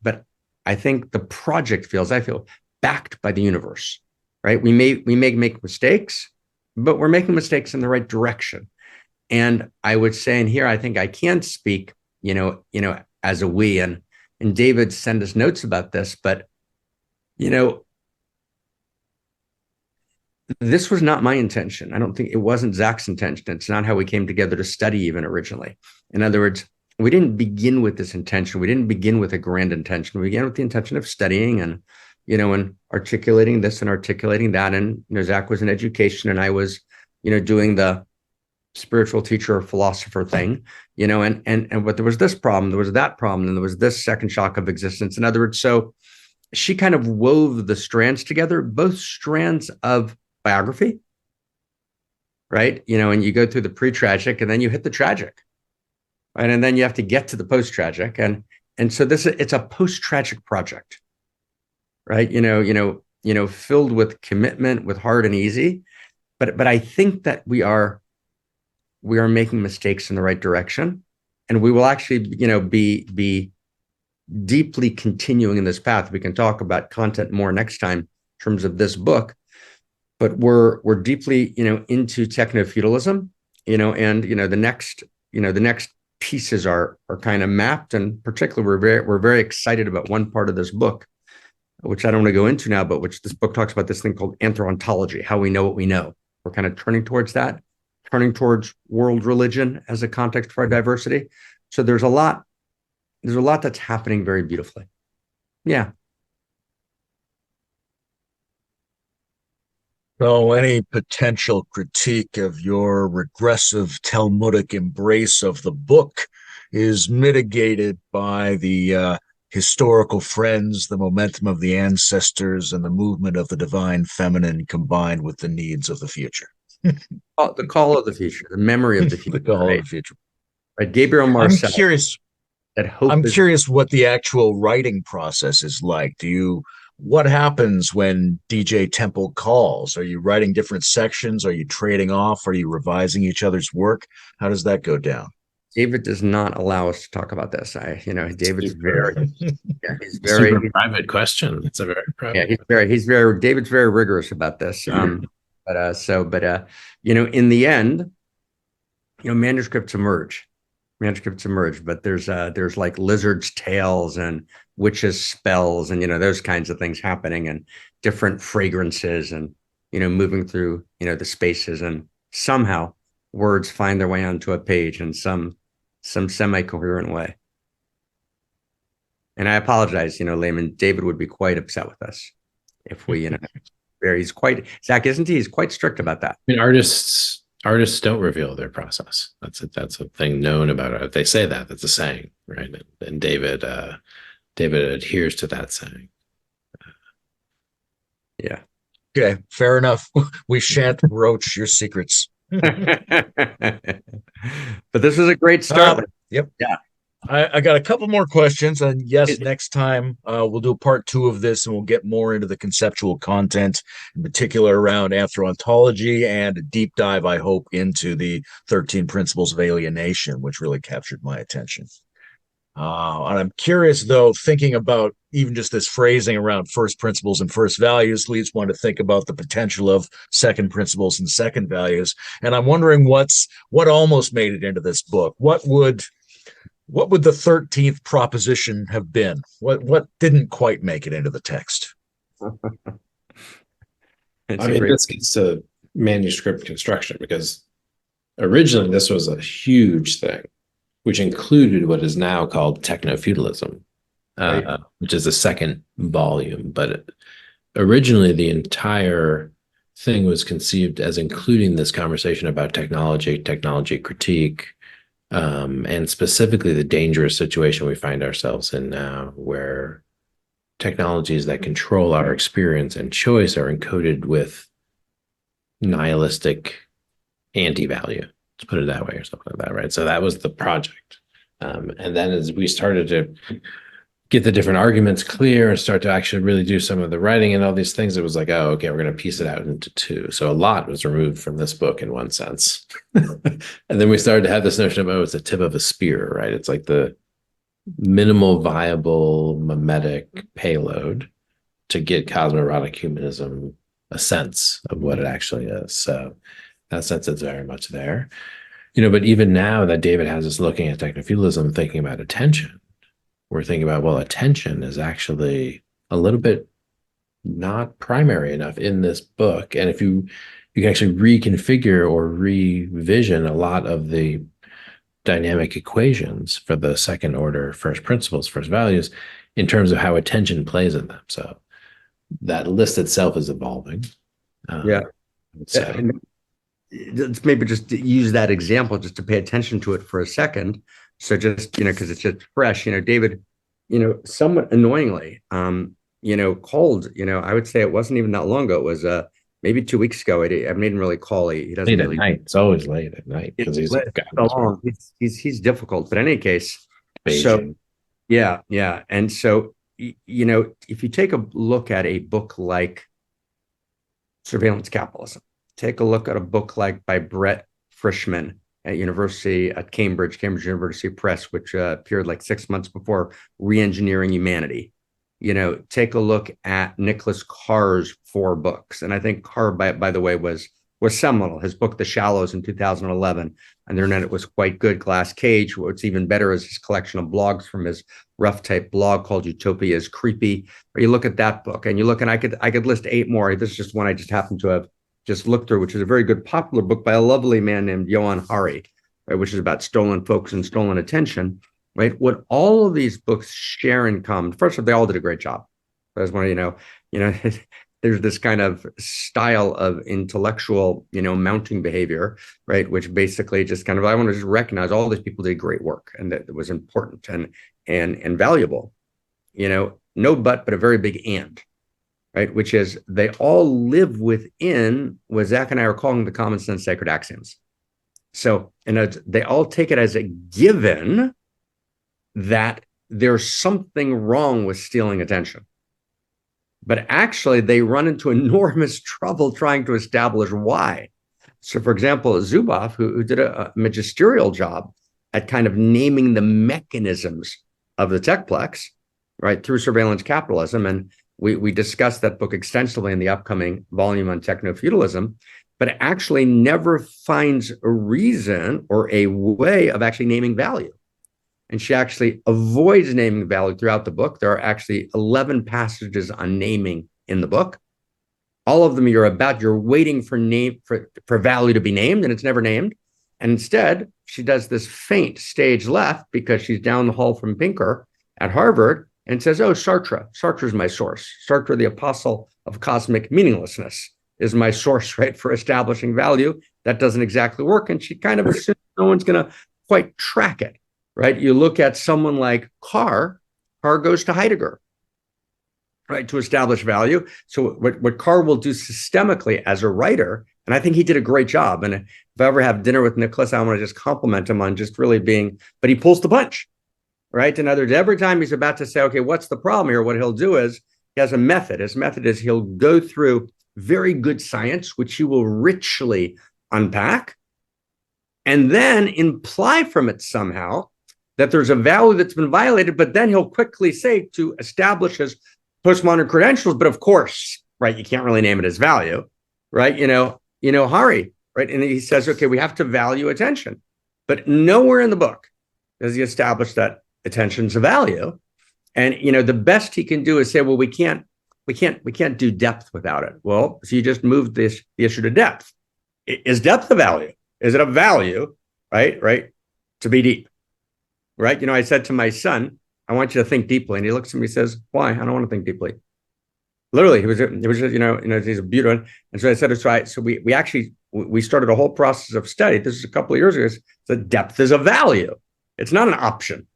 I think the project I feel backed by the universe, right? We may make mistakes, but we're making mistakes in the right direction. And I would say in here, I think I can speak, as a we, and David sent us notes about this, but, this was not my intention. I don't think it wasn't Zach's intention. It's not how we came together to study even originally. In other words, we didn't begin with this intention. We didn't begin with a grand intention. We began with the intention of studying and, and articulating this and articulating that. And, Zach was in education and I was, doing the spiritual teacher or philosopher thing, but there was this problem, there was that problem, and there was this second shock of existence. In other words, so she kind of wove the strands together, both strands of biography, right? And you go through the pre-tragic and then you hit the tragic, right? And then you have to get to the post-tragic. And so it's a post-tragic project, right? Filled with commitment, with hard and easy. But I think that we are making mistakes in the right direction. And we will actually, be deeply continuing in this path. We can talk about content more next time in terms of this book, but we're deeply, into techno-feudalism, and, the next pieces are kind of mapped. And particularly, we're very excited about one part of this book, which I don't want to go into now, but which this book talks about, this thing called anthropontology, how we know what we know. We're kind of turning towards that, turning towards world religion as a context for our diversity. So there's a lot that's happening very beautifully. Yeah. So any potential critique of your regressive Talmudic embrace of the book is mitigated by the historical friends, the momentum of the ancestors, and the movement of the divine feminine combined with the needs of the future. The call of the future, the memory of the The future, call of right? the future. Right. Gabriel I'm Marcel, curious. that hope I'm is. curious what the actual writing process is like. What happens when DJ Temple calls? Are you writing different sections? Are you trading off? Are you revising each other's work? How does that go down? David does not allow us to talk about this. David's Super, very, yeah, he's super very, private question. It's a very yeah, private. David's very rigorous about this. In the end, manuscripts emerge, but there's like lizards' tails and witches' spells and those kinds of things happening, and different fragrances, and moving through the spaces, and somehow words find their way onto a page in some semi-coherent way. And I apologize, Layman. David would be quite upset with us if we, he's quite, Zach, isn't he? He's quite strict about that. I mean, artists don't reveal their process. That's a thing known about it. They say that's a saying, right? And David adheres to that saying. Yeah. Okay, fair enough. We shan't broach your secrets. But this was a great start. Yep. Yeah. I got a couple more questions, and yes, next time we'll do part 2 of this, and we'll get more into the conceptual content, in particular around anthro-ontology, and a deep dive, I hope, into the 13 principles of alienation, which really captured my attention. And I'm curious, though, thinking about even just this phrasing around first principles and first values leads one to think about the potential of second principles and second values. And I'm wondering what almost made it into this book. What would the 13th proposition have been? What didn't quite make it into the text? This gets to manuscript construction, because originally this was a huge thing, which included what is now called techno-feudalism, right, which is the second volume. But originally the entire thing was conceived as including this conversation about technology critique, and specifically the dangerous situation we find ourselves in now, where technologies that control our experience and choice are encoded with nihilistic anti-value. Let's put it that way, or something like that, right? So that was the project. And then as we started to get the different arguments clear and start to actually really do some of the writing and all these things, it was like, oh, okay, we're going to piece it out into 2. So a lot was removed from this book in one sense. And then we started to have this notion of, oh, it's the tip of a spear, right? It's like the minimal viable mimetic payload to get cosmoerotic humanism a sense of what it actually is. So that sense is very much there. But even now that David has us looking at techno-feudalism, thinking about attention, we're thinking about, well, attention is actually a little bit not primary enough in this book. And if you can actually reconfigure or revision a lot of the dynamic equations for the second order first principles, first values, in terms of how attention plays in them. So that list itself is evolving. Let's maybe just use that example just to pay attention to it for a second. So just, because it's just fresh, David, somewhat annoyingly, called, I would say it wasn't even that long ago. It was maybe 2 weeks ago. I didn't really call. He doesn't late really. At night. It's always late at night because he's so long. He's difficult. But in any case, Beijing. So yeah. And so, if you take a look at a book like Surveillance Capitalism, take a look at a book like by Brett Frischman at Cambridge University Press, which appeared like 6 months before Reengineering Humanity. Take a look at Nicholas Carr's 4 books. And I think Carr, by the way, was seminal. His book, The Shallows, in 2011. And the internet was quite good. Glass Cage. What's even better is his collection of blogs from his rough type blog called Utopia is Creepy. Or you look at that book and you look, and I could list 8 more. This is just one I just happened to have just looked through, which is a very good popular book by a lovely man named Johan Hari, right, which is about stolen folks and stolen attention, right? What all of these books share in common, first of all, they all did a great job. I just want to, there's this kind of style of intellectual, mounting behavior, right? Which basically just kind of, I want to just recognize all these people did great work and that it was important and valuable, no but a very big and. right? Which is they all live within what Zach and I are calling the common sense sacred axioms. So, they all take it as a given that there's something wrong with stealing attention. But actually, they run into enormous trouble trying to establish why. So, for example, Zuboff, who did a magisterial job at kind of naming the mechanisms of the techplex, right, through surveillance capitalism. And we discussed that book extensively in the upcoming volume on techno-feudalism, but actually never finds a reason or a way of actually naming value. And she actually avoids naming value throughout the book. There are actually 11 passages on naming in the book. All of them you're waiting for value to be named, and it's never named. And instead, she does this feint stage left because she's down the hall from Pinker at Harvard and says, oh, Sartre. Sartre is my source. Sartre, the apostle of cosmic meaninglessness, is my source, right, for establishing value. That doesn't exactly work. And she kind of assumes no one's going to quite track it, right? You look at someone like Carr goes to Heidegger, right, to establish value. So what Carr will do systemically as a writer, and I think he did a great job. And if I ever have dinner with Nicholas, I want to just compliment him on just really but he pulls the punch, right? In other words, every time he's about to say, okay, what's the problem here? What he'll do is he has a method. His method is he'll go through very good science, which he will richly unpack, and then imply from it somehow that there's a value that's been violated, but then he'll quickly say to establish his postmodern credentials, but of course, right, you can't really name it as value, right? Hari, right? And he says, okay, we have to value attention, but nowhere in the book does he establish that attention's a value. And, the best he can do is say, well, we can't do depth without it. Well, so you just moved the issue to depth. Is depth a value? Is it a value, right, to be deep, right? I said to my son, I want you to think deeply. And he looks at me and says, why? I don't want to think deeply. Literally, it was just, he's a beautiful. And so I said, it's right. So we started a whole process of study. This is a couple of years ago. So depth is a value. It's not an option,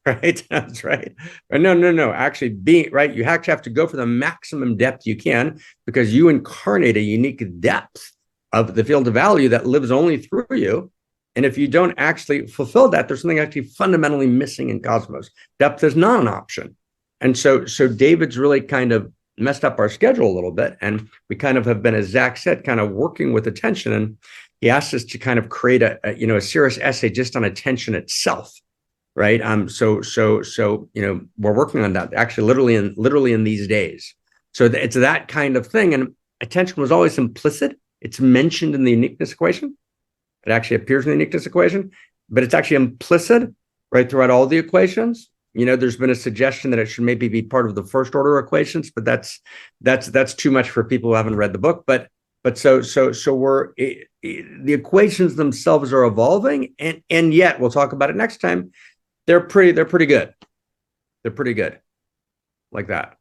right? That's right. No. Actually, right, you actually have to go for the maximum depth you can because you incarnate a unique depth of the field of value that lives only through you. And if you don't actually fulfill that, there's something actually fundamentally missing in Cosmos. Depth is not an option. And so David's really kind of messed up our schedule a little bit. And we kind of have been, as Zach said, kind of working with attention. And he asked us to kind of create a serious essay just on attention itself, right? So we're working on that actually literally in these days. So it's that kind of thing. And attention was always implicit. It's mentioned in the uniqueness equation. It actually appears in the uniqueness equation, but it's actually implicit right throughout all the equations. There's been a suggestion that it should maybe be part of the first order equations, but that's too much for people who haven't read the book. But so the equations themselves are evolving, and yet we'll talk about it next time. They're pretty good. They're pretty good, like that.